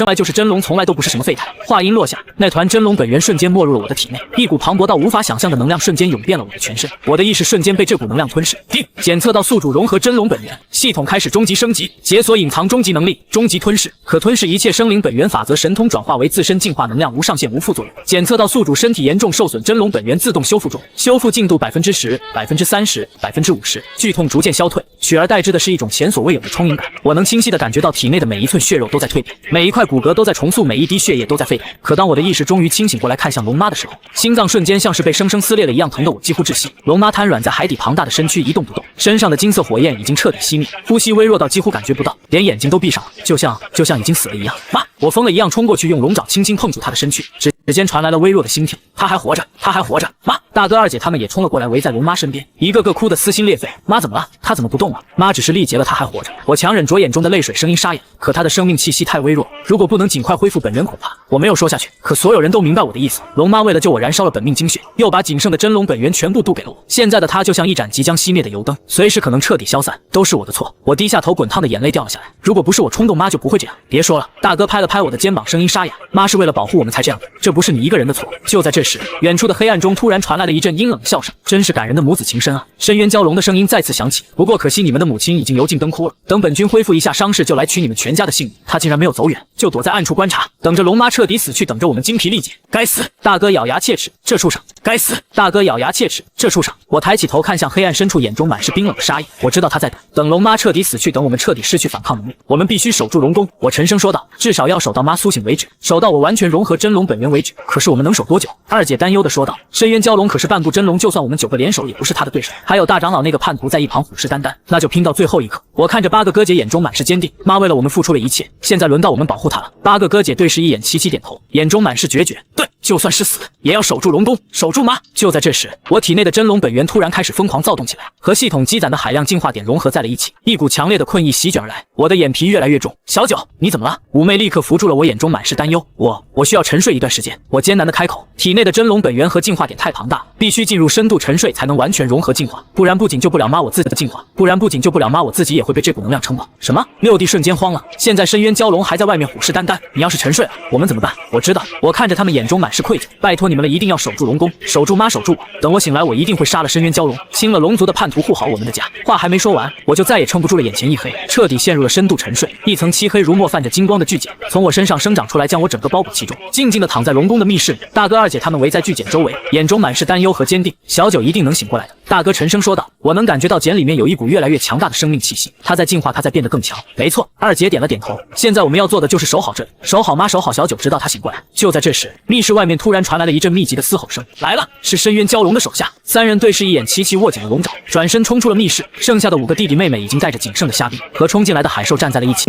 龙，从来都不是什么废材。话音落下，那团真龙本源瞬间没入了我的体内，一股磅礴到无法想象的能量瞬间涌遍了我的全身，我的意识瞬间被这股能量吞噬。检测到宿主融合真龙本源，系统开始终极升级，解锁隐藏终极能力，终极吞噬，可吞噬一切生灵本源法则神通，转化为自身进化能量，无上限无副作用。检测到宿主身体严重受损，真龙本源自动修复中，修复进度10%、30%、50%，剧痛逐渐消退，取而代之的是一种前所未有的充盈感。我能清晰地感觉到体内的每一寸血肉都在蜕变，每一块骨骼都在重塑，每一滴血液都在沸腾。可当我的意识终于清醒过来，看向龙妈的时候，心脏瞬间像是被生生撕裂了一样，疼得我几乎窒息。龙妈瘫软在海底，庞大的身躯一动不动，身上的金色火焰已经彻底熄灭，呼吸微弱到几乎感觉不到，连眼睛都闭上了，就像已经死了一样。妈！我疯了一样冲过去，用龙爪轻轻碰住她的身躯，指尖传来了微弱的心跳，她还活着，她还活着！妈！大哥二姐他们也冲了过来，围在龙妈身边，一个个哭得撕心裂肺。妈怎么了？她怎么不动了？妈只是力竭了，她还活着。我强忍着眼中的泪水，声音沙哑，可她的生命气息太微弱，如果不能尽快恢复本源，恐怕……我没有说下去，可所有人都明白我的意思。龙妈为了救我，燃烧了本命精血，又把仅剩的真龙本源全部渡给了我。现在的她就像一盏即将熄灭的油灯，随时可能彻底消散，都是我的错。我低下头，滚烫的眼泪掉了下来。如果不是我冲动，妈就不会这样。别说了，大哥拍了拍我的肩膀，声音沙哑，妈是为了保护我们才这样的，这不是你一个人的错。就在这时，远处的黑暗中突然传来了一阵阴冷的笑声，真是感人的母子情深啊！深渊蛟龙的声音再次响起，不过可惜你们的母亲已经油尽灯枯了，等本君恢复一下伤势，就来取你们全家的性命。他竟然没有走远，就躲在暗处观察，等着龙妈彻底死去，等着我们精疲力竭。该死！大哥咬牙切齿，这畜生该死！大哥咬牙切齿，这畜生！我抬起头看向黑暗深处，眼中满是冰冷的杀意。我知道他在等龙妈彻底死去，等我们彻底失去反抗能力，我们必须守住龙宫。我沉声说道，至少要守到妈苏醒为止，守到我完全融合真龙本源为止。可是我们能守多久？二姐担忧地说道。深渊蛟龙可是半步真龙，就算我们9个联手，也不是他的对手。还有大长老那个叛徒在一旁虎视眈眈，那就拼到最后一刻。我看着8个哥姐，眼中满是坚定。妈为了我们付出了一切，现在轮到我们保护她了。8个哥姐对视一眼，齐齐点头，眼中满是决绝。对，就算是死，也要守住龙宫，守住妈。就在这时，我体内的真龙本源突然开始疯狂躁动起来，和系统积攒的海量进化点融合在了一起，一股强烈的困意席卷而来，我的眼皮越来越重。小九，你怎么了？五妹立刻扶住了我，眼中满是担忧。我需要沉睡一段时间。我艰难的开口，体内的真龙本源和进化点太庞大，必须进入深度沉睡才能完全融合进化，不然不仅救不了妈我自己的进化，不然不仅救不了妈我自己也会被这股能量撑爆。什么？六弟瞬间慌了，现在深渊蛟龙还在外面虎视眈眈，你要是沉睡了，我们怎么办？我知道，我看着他们眼中满是愧疚，拜托你们了，一定要守住龙宫，守住妈，守住我。等我醒来，我一定会杀了深渊蛟龙，清了龙族的叛徒，护好我们的家。话还没说完，我就再也撑不住了，眼前一黑，彻底陷入了深度沉睡。一层漆黑如墨、泛着金光的巨茧从我身上生长出来，将我整个包裹其中，静静地躺在龙宫的密室里。大哥、二姐他们围在巨茧周围，眼中满是担忧和坚定。小九一定能醒过来的。大哥沉声说道：“我能感觉到茧里面有一股越来越强大的生命气息，它在进化，它在变得更强。”没错，二姐点了点头。现在我们要做的就是守好这里，守好妈，守好小九，直到他醒过来。就在这时，密室外面突然传来了一阵密集的嘶吼声。来了，是深渊蛟龙的手下。三人对视一眼，齐齐握紧了龙爪，转身冲出了密室。剩下的5个弟弟妹妹已经带着仅剩的虾兵和冲进来的海兽站在了一起，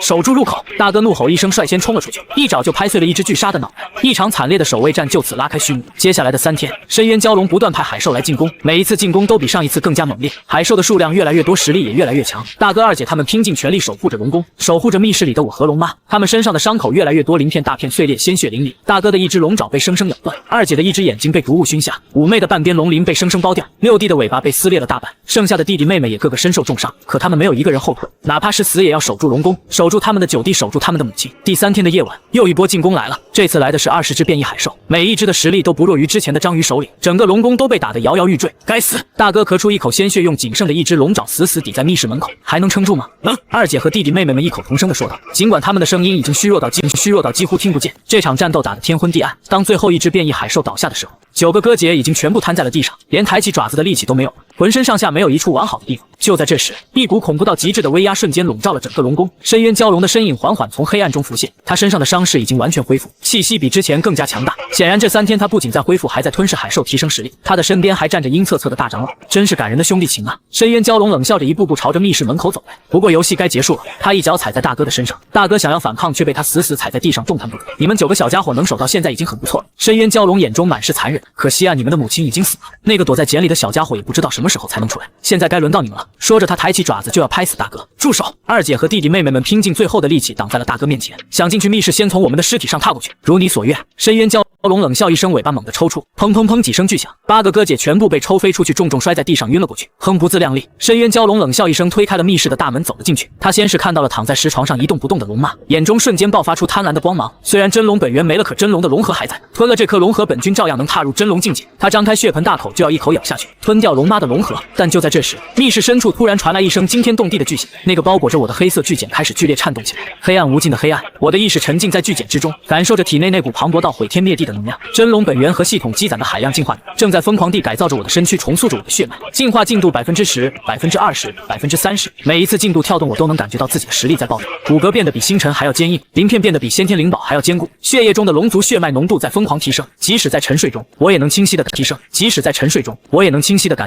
守住入口！大哥怒吼一声，率先冲了出去，一爪就拍碎了一只巨鲨的脑袋。一场惨烈的守卫战就此拉开序幕。接下来的3天，深渊蛟龙不断派海兽来进攻，每一次进攻都比上一次更加猛烈，海兽的数量越来越多，实力也越来越强。大哥、二姐他们拼尽全力守护着龙宫，守护着密室里的我和龙妈。他们身上的伤口越来越多，鳞片大片碎裂，鲜血淋漓。大哥的一只龙爪被生生咬断，二姐的一只眼睛被毒雾熏瞎，五妹的半边龙鳞被生生剥掉，六弟的尾巴被撕裂了大半，剩下的弟弟妹妹也个个身受重伤。可他们没有一个人后退，哪怕是死也要守住龙宫，守住他们的9弟，守住他们的母亲。第3天的夜晚，又一波进攻来了，这次来的是20只变异海兽，每一只的实力都不弱于之前的章鱼首领，整个龙宫都被打得摇摇欲坠。该死！大哥咳出一口鲜血，用仅剩的一只龙爪死死抵在密室门口，还能撑住吗？能！二姐和弟弟妹妹们异口同声地说道，尽管他们的声音已经虚弱到几乎听不见。这场战斗打得天昏地暗，当最后一只变异海兽倒下的时候，9个哥姐已经全部瘫在了地上，连抬起爪子的力气都没有，浑身上下没有一处完好的地方。就在这时，一股恐怖到极致的威压瞬间笼罩了整个龙宫。深渊蛟龙的身影缓缓从黑暗中浮现，他身上的伤势已经完全恢复，气息比之前更加强大。显然这3天他不仅在恢复，还在吞噬海兽提升实力。他的身边还站着阴恻恻的大长老，真是感人的兄弟情啊！深渊蛟龙冷笑着一步步朝着密室门口走来。不过游戏该结束了，他一脚踩在大哥的身上，大哥想要反抗却被他死死踩在地上，动弹不得。你们9个小家伙能守到现在已经很不错了。深渊蛟龙眼中满是残忍，可惜啊，你们的母亲已经死了，那个躲在茧里的小家伙也不知道什么时候才能出来，现在该轮到你们了。说着他抬起爪子就要拍死大哥。住手！二姐和弟弟妹妹们拼尽最后的力气挡在了大哥面前，想进去密室先从我们的尸体上踏过去。如你所愿。深渊蛟龙冷笑一声，尾巴猛地抽搐，砰砰砰几声巨响，8个哥姐全部被抽飞出去，重重摔在地上晕了过去，哼不自量力。深渊蛟龙冷笑一声，推开了密室的大门走了进去。他先是看到了躺在石床上一动不动的龙妈，眼中瞬间爆发出贪婪的光芒。虽然真龙本源没了，可真龙的龙核还在，吞了这颗龙核本君照样能踏入真龙境界。他张开血盆大口就要一口咬下去，吞掉龙妈的龙核。但就在这时，密室深处突然传来一声惊天动地的巨响，那个包裹着我的黑色巨茧开始剧烈颤动起来。黑暗无尽的黑暗，我的意识沉浸在巨茧之中，感受着体内那股磅礴到毁天灭地的能量。真龙本源和系统积攒的海量进化点正在疯狂地改造着我的身躯，重塑着我的血脉。进化进度10%、20%、30%，每一次进度跳动，我都能感觉到自己的实力在暴涨，骨骼变得比星辰还要坚硬，鳞片变得比先天灵宝还要坚固，血液中的龙族血脉浓度在疯狂提升。即使在沉睡中，我也能清晰的感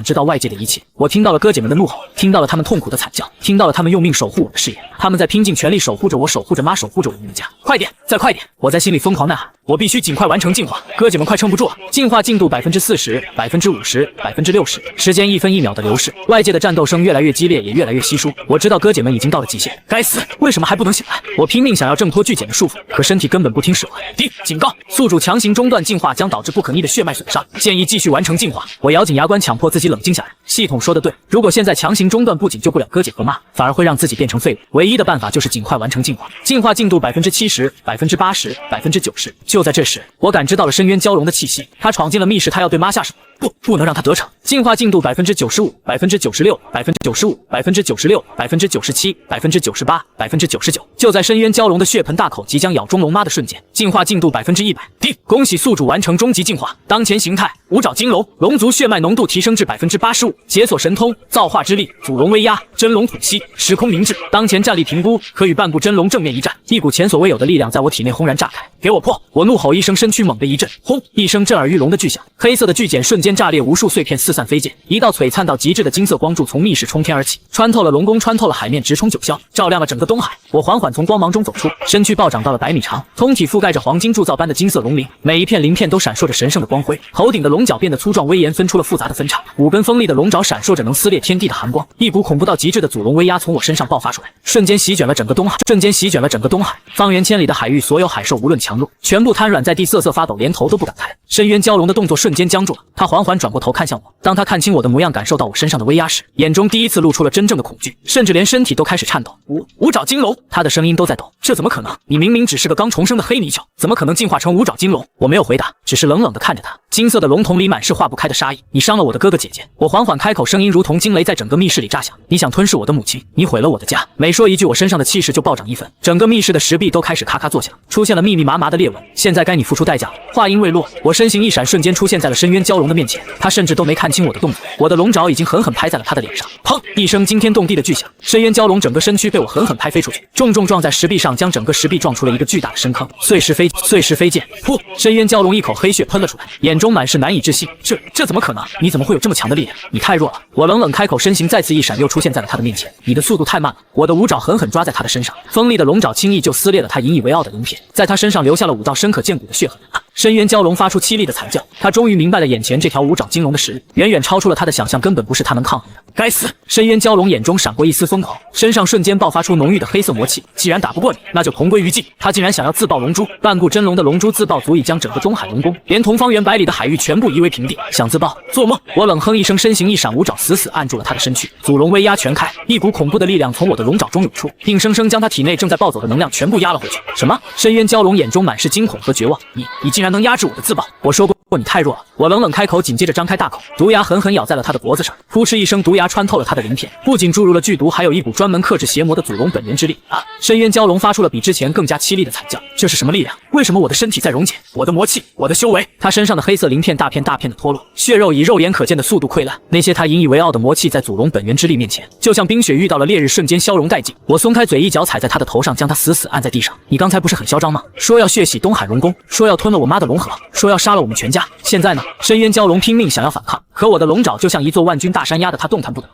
知到外界的一切。我听到了哥姐们的怒吼，听到了他们痛苦的惨叫，听到了他们用命守护我的誓言。他们在拼尽全力守护着我，守护着妈，守护着我们的家。快点，再快点！我在心里疯狂呐喊，我必须尽快完成进化。哥姐们快撑不住了，进化进度40%、50%、60%，时间1分1秒的流逝，外界的战斗声越来越激烈，也越来越稀疏。我知道哥姐们已经到了极限，该死，为什么还不能醒来？我拼命想要挣脱巨茧的束缚，可身体根本不听使唤。警告，宿主强行中断进化将导致不可逆的血脉损伤，建议继续完成进化。我咬紧牙关，强迫自己冷静下来。系统说的对，如果现在强行中断，不仅救不了哥姐和妈，反而会让自己变成废物。唯一的办法就是尽快完成进化。进化进度70%、80%、90%。就在这时，我感知到了深渊蛟龙的气息，他闯进了密室，他要对妈下手。不能让他得逞！进化进度95%、96%、95%、96%、97%、98%、99%。就在深渊蛟龙的血盆大口即将咬中龙妈的瞬间，进化进度100%。叮！恭喜宿主完成终极进化，当前形态五爪金龙，龙族血脉浓度提升至85%，解锁神通造化之力，祖龙威压，真龙吐息，时空凝滞。当前战力评估可与半部真龙正面一战，一股前所未有的力量在我体内轰然炸开，给我破！我怒吼一声，身躯猛地一震，轰！一声震耳欲聋的巨响，黑色的巨茧瞬间炸裂，无数碎片四散飞溅，一道璀璨到极致的金色光柱从密室冲天而起，穿透了龙宫，穿透了海面，直冲九霄，照亮了整个东海。我缓缓从光芒中走出，身躯暴涨到了100米长，通体覆盖着黄金铸造般的金色龙鳞，每一片鳞片都闪烁着神圣的光辉。头顶的龙角变得粗壮威严，分出了复杂的分叉，五根锋利的龙爪闪烁着能撕裂天地的寒光，一股恐怖到极致的祖龙威压从我身上爆发出来，瞬间席卷了整个东海。方圆千里的海域，所有海兽无论强弱，全部瘫软在地，瑟瑟发抖，连头都不敢抬。深渊蛟龙的动作瞬间僵住了，他缓缓转过头看向我。当他看清我的模样，感受到我身上的威压时，眼中第一次露出了真正的恐惧，甚至连身体都开始颤抖。五爪金龙，他的声音都在抖。这怎么可能？你明明只是个刚重生的黑泥鳅，怎么可能进化成五爪金龙？我没有回答，只是冷冷地看着他。金色的龙瞳里满是化不开的杀意。你伤了我的哥哥姐姐。我缓缓开口，声音如同惊雷在整个密室里炸响。你想吞噬我的母亲，你毁了我的家。每说一句，我身上的气势就暴涨一分，整个密室的石壁都开始咔咔作响，出现了密密麻麻的裂纹。现在该你付出代价了。话音未落，我身形一闪，瞬间出现在了深渊蛟龙的面前。他甚至都没看清我的动作，我的龙爪已经狠狠拍在了他的脸上。砰！一声惊天动地的巨响，深渊蛟龙整个身躯被我狠狠拍飞出去，重重撞在石壁上，将整个石壁撞出了一个巨大的深坑，碎石飞溅。噗！深渊蛟龙一口黑血喷了出来，眼中满是难以置信。这怎么可能？你怎么会有这么强的力量？你太弱了！我冷冷开口，身形再次一闪，又出现在了他的面前。你的速度太慢了！我的五爪狠狠抓在他的身上，锋利的龙爪轻易就撕裂了他引以为傲的鳞片，在他身上留下了5道深可见骨的血痕。深渊蛟龙发出凄厉的惨叫，他终于明白了眼前这条五爪金龙的实力，远远超出了他的想象，根本不是他能抗衡的。该死！深渊蛟龙眼中闪过一丝疯狂，身上瞬间爆发出浓郁的黑色魔气。既然打不过你，那就同归于尽。他竟然想要自爆龙珠，半部真龙的龙珠自爆足以将整个东海龙宫，连同方圆100里的海域全部夷为平地。想自爆？做梦！我冷哼一声，身形一闪，五爪死死按住了他的身躯，祖龙威压全开，一股恐怖的力量从我的龙爪中涌出，硬生生将他体内正在暴走的能量全部压了回去。什么？深渊蛟龙眼中满是惊恐和绝望。你竟然能压制我的自爆？我说过你太弱了。我冷冷开口，紧接着张开大口，毒牙狠狠咬在了他的脖子上，扑哧一声，毒牙穿透了他的鳞片，不仅注入了剧毒，还有一股专门克制邪魔的祖龙本源之力。深渊蛟龙发出了比之前更加凄厉的惨叫。这是什么力量？为什么我的身体在溶解？我的魔气，我的修为？他身上的黑色鳞片大片大片的脱落，血肉以肉眼可见的速度溃烂。那些他引以为傲的魔气，在祖龙本源之力面前，就像冰雪遇到了烈日，瞬间消融殆尽。我松开嘴，一脚踩在他的头上，将他死死按在地上。你刚才不是很嚣张吗？说要血洗东海龙宫，说要吞了我妈的龙核，说要杀了我们全家。现在呢？深渊蛟龙拼命想要反抗，可我的龙爪就像一座万钧大山，压得他动弹不得。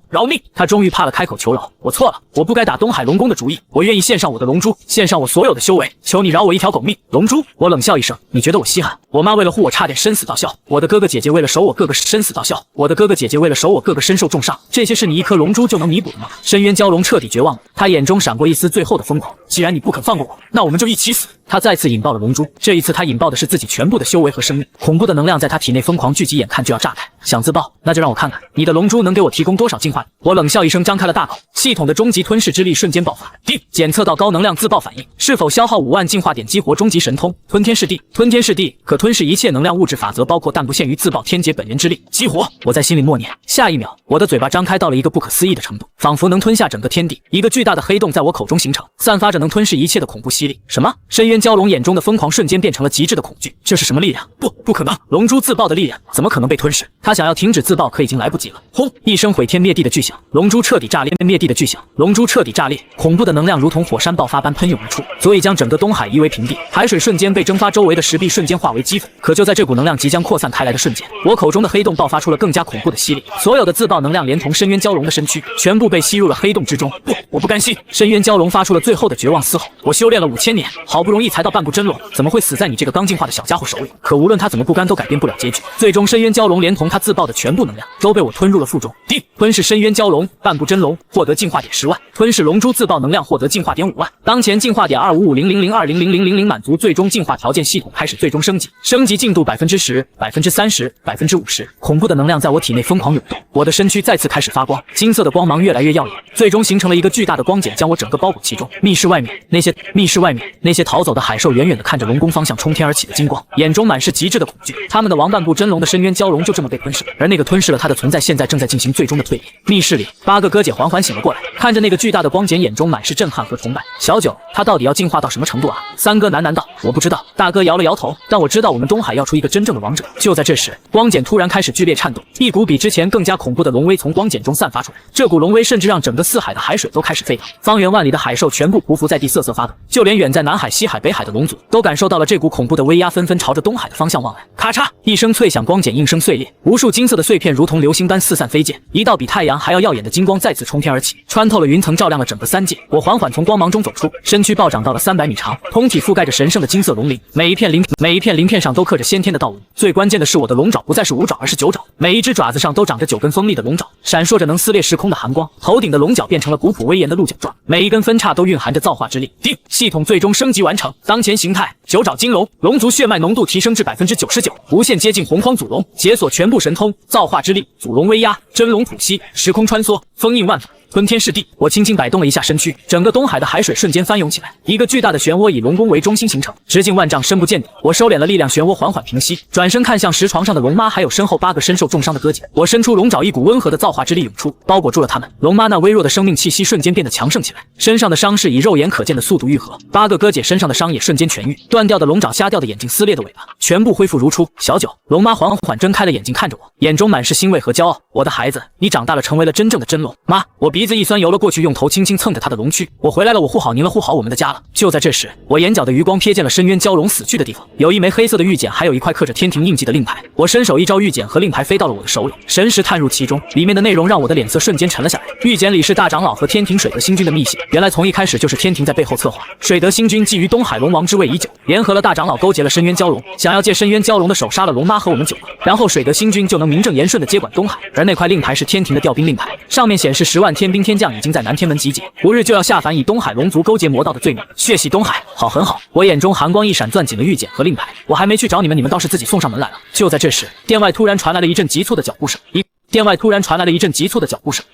饶命！他终于怕了，开口求饶。我错了，我不该打东海龙宫的主意，我愿意献上我的龙珠，献上我所有的修为，求你饶我一条狗命。龙珠！我冷笑一声，你觉得我稀罕？我妈为了护我差点生死道消，我的哥哥姐姐为了守我哥哥生死道消，我的哥哥姐姐为了守我哥哥身受重伤，这些是你一颗龙珠就能弥补的吗？深渊蛟龙彻底绝望了，他眼中闪过一丝最后的疯狂。既然你不肯放过我，那我们就一起死。他再次引爆了龙珠，这一次他引爆的是自己全部的修为和生命，恐怖的能量在他体内疯狂聚集，眼看就要炸开。想自爆，那就让我看看你的龙珠能给我提供多少进化。我冷笑一声，张开了大口，系统的终极吞噬之力瞬间爆发。叮！检测到高能量自爆反应，是否消耗5万进化点激活终极神通吞天噬地？吞天噬地可吞噬一切能量物质法则，包括但不限于自爆天劫本源之力。激活！我在心里默念。下一秒，我的嘴巴张开到了一个不可思议的程度，仿佛能吞下整个天地。一个巨大的黑洞在我口中形成，散发着能吞噬一切的恐怖吸力。什么？深渊蛟龙眼中的疯狂瞬间变成了极致的恐惧。这是什么力量？不可能！龙珠自爆的力量怎么可能被吞噬？他想要停止自爆，可已经来不及了。轰！一声毁天灭地的巨响，龙珠彻底炸裂。灭地的巨响，龙珠彻底炸裂，恐怖的能量如同火山爆发般喷涌而出，足以将整个东海夷为平地。海水瞬间被蒸发，周围的石壁瞬间化为齑粉。可就在这股能量即将扩散开来的瞬间，我口中的黑洞爆发出了更加恐怖的吸力，所有的自爆能量连同深渊蛟龙的身躯全部被吸入了黑洞之中。我不甘心！深渊蛟龙发出了最后的绝望嘶吼。我修炼了5000年，好不容易才到半部真龙，怎么会死在你这个刚进化的小家伙手里？可无论他怎么不甘，都改变不了结局。最终，深渊蛟龙连同他自爆的全部能量都被我吞入了腹中。定，吞噬深渊蛟龙，半部真龙，获得进化点10万；吞噬龙珠自爆能量，获得进化点5万。当前进化点25500020000满足最终进化条件，系统开始最终升级，升级进度10%、30%、50%。恐怖的能量在我体内疯狂涌动，我的身躯再次开始发光，金色的光芒越来越耀眼，最终形成了一个巨大的光茧，将我整个包裹其中。密室外面那些逃走的海兽远远地看着龙宫方向冲天而起的金光，眼中满是极致的恐惧。他们的王半部真龙的深渊蛟龙就这么被吞噬了，而那个吞噬了他的存在现在正在进行最终的蜕变。密室里，8个哥姐缓缓醒了过来，看着那个巨大的光茧，眼中满是震撼和崇拜。小九，他到底要进化到什么程度啊？3哥喃喃道。我不知道。大哥摇了摇头，但我知道我们东海要出一个真正的王者。就在这时，光茧突然开始剧烈颤动，一股比之前更加恐怖的龙威从光茧中散发出来，这股龙威甚至让整个四海的海水都开始沸腾，方圆万里的海兽全部匍匐在地瑟瑟发抖，就连远在南海、西海、北海的龙族都感受到了这股恐怖的威压，纷纷朝着东海的方向望来。咔嚓一声脆响，光茧应声碎裂，无数金色的碎片如同流星般四散飞溅，一道比太阳还要耀眼的金光再次冲天而起，穿透了云层，照亮了整个三界。我缓缓从光芒中走出，身躯暴涨到了300米长，通体覆盖着神圣的金色龙鳞，每一片鳞片上都刻着先天的道纹。最关键的是，我的龙爪不再是5爪，而是9爪，每一只爪子上都长着9根锋利的龙爪，闪烁着能撕裂时空的寒光。头顶的龙角变成了古朴威严的鹿角状，每一根分叉都蕴含着造化之力。定，系统最终升级完成，当前形态9爪金龙，龙族血脉浓度提升至99%，无限接近洪荒祖龙，解锁全部神通，造化之力，祖龙威压，真龙吐息，时空穿梭，封印万法。吞天噬地，我轻轻摆动了一下身躯，整个东海的海水瞬间翻涌起来，一个巨大的漩涡以龙宫为中心形成，直径万丈，深不见底。我收敛了力量，漩涡缓缓平息，转身看向石床上的龙妈，还有身后8个身受重伤的哥姐。我伸出龙爪，一股温和的造化之力涌出，包裹住了他们。龙妈那微弱的生命气息瞬间变得强盛起来，身上的伤势以肉眼可见的速度愈合，8个哥姐身上的伤也瞬间痊愈，断掉的龙爪、瞎掉的眼睛、撕裂的尾巴，全部恢复如初。小九，龙妈缓缓睁开了眼睛，看着我，眼中满是欣慰和骄傲。我的孩子，你长大了，成为了真正的真龙。妈，我鼻子一酸，游了过去，用头轻轻蹭着他的龙躯。我回来了，我护好您了，护好我们的家了。就在这时，我眼角的余光瞥见了深渊蛟龙死去的地方，有一枚黑色的玉简，还有一块刻着天庭印记的令牌。我伸手一招，玉简和令牌飞到了我的手里，神识探入其中，里面的内容让我的脸色瞬间沉了下来。玉简里是大长老和天庭水德星君的密信，原来从一开始就是天庭在背后策划。水德星君觊觎东海龙王之位已久，联合了大长老，勾结了深渊蛟龙，想要借深渊蛟龙的手杀了龙妈和我们9个，然后水德星君就能名正言顺的接管东海。而那块令牌是天庭的调兵令牌，上面显示10万天兵天将已经在南天门集结，5日就要下凡，以东海龙族勾结魔道的罪名血洗东海。好，很好。我眼中寒光一闪，攥紧了玉简和令牌。我还没去找你们，你们倒是自己送上门来了。就在这时，殿外突然传来了一阵急促的脚步声，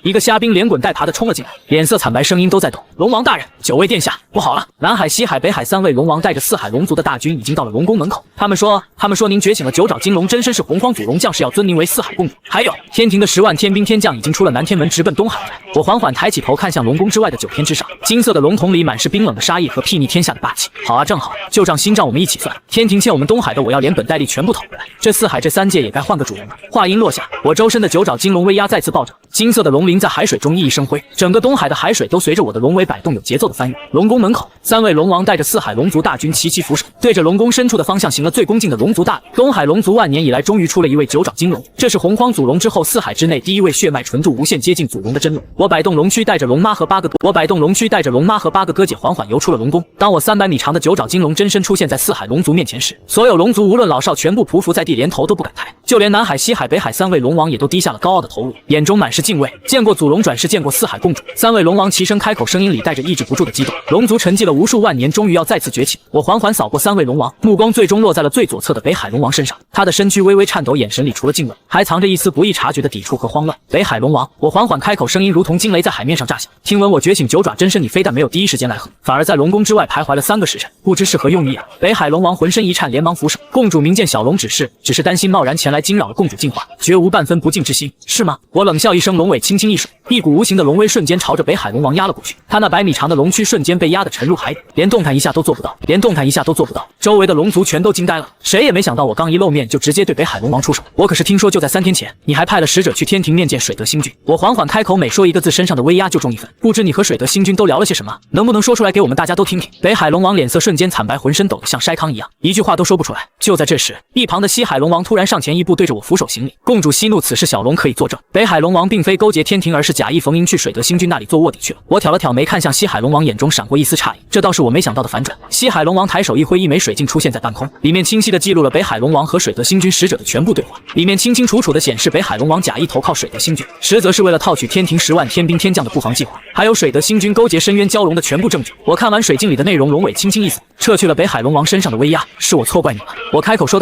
一个虾兵连滚带爬的冲了进来，脸色惨白，声音都在抖。龙王大人，9位殿下，不好了！南海、西海、北海3位龙王带着4海龙族的大军已经到了龙宫门口。他们说您觉醒了9爪金龙，真身是洪荒祖龙将士，要尊您为4海共主。还有天庭的10万天兵天将已经出了南天门，直奔东海来。我缓缓抬起头，看向龙宫之外的9天之上，金色的龙瞳里满是冰冷的杀意和睥睨天下的霸气。好啊，正好，旧账新账我们一起算。天庭欠我们东海的，我要连本带利全部讨回来。这4海这3界也该换个主人了。话音落下，我周身的9爪金龙威压再次暴涨，金色的龙鳞在海水中熠熠生辉，整个东海的海水都随着我的龙尾摆动有节奏的翻涌。龙宫门口，3位龙王带着4海龙族大军齐齐俯首，对着龙宫深处的方向行了最恭敬的龙族大礼。东海龙族万年以来终于出了一位9爪金龙，这是洪荒祖龙之后4海之内第一位血脉纯度无限接近祖龙的真龙。我摆动龙躯，带着龙妈和8个哥姐缓缓游出了龙宫。当我300米长的9爪金龙真身出现在4海龙族面前时，所有龙族无论老少全部匍匐在地，连头都不敢抬，就连南海、西海、北海3位龙王也都低下了高傲的头颅，眼中满是敬畏。见过祖龙转世，见过4海共主，3位龙王齐声开口，声音里带着抑制不住的激动。龙族沉寂了无数万年，终于要再次崛起。我缓缓扫过3位龙王，目光最终落在了最左侧的北海龙王身上。他的身躯微微颤抖，眼神里除了敬畏，还藏着一丝不易察觉的抵触和慌乱。北海龙王，我缓缓开口，声音如同惊雷在海面上炸响。听闻我觉醒9爪真身，你非但没有第一时间来贺，反而在龙宫之外徘徊了3个时辰，不知是何用意啊！北海龙王浑身一颤，连忙俯首。公主明见小龙只是担心贸然前来惊扰了公主进化，绝无半分不敬之心，是吗？我冷笑一声，龙尾轻轻一甩，一股无形的龙威瞬间朝着北海龙王压了过去。他那100米长的龙躯瞬间被压得沉入海底，连动弹一下都做不到。周围的龙族全都惊呆了，谁也没想到我刚一露面就直接对北海龙王出手。我可是听说就在3天前，你还派了使者去天庭面见水德星君。我缓缓开口，每说一个字，身上的威压就重1分。不知你和水德星君都聊了些什么，能不能说出来给我们大家都听听？北海龙王脸色瞬间惨白，浑身抖得像筛糠一样，一句话都说不出来。就在这时，一旁的西海龙王突然上前一步，对着我俯首行礼。公主息怒，此事小龙可以作证，北海龙王并非勾结天庭，而是假意逢迎去水德星君那里做卧底去了。我挑了挑眉，看向西海龙王，眼中闪过一丝诧异，这倒是我没想到的反转。西海龙王抬手一挥，一枚水镜出现在半空，里面清晰地记录了北海龙王和水德星君使者的全部对话，里面清清楚楚地显示北海龙王假意投靠水德星君，实则是为了套取天庭10万天兵天将的布防计划，还有水德星君勾结深渊蛟龙的全部证据。我看完水镜里的内容，龙尾轻轻一扫，撤去了北海龙王身上的威压，是我错怪你了。我开口说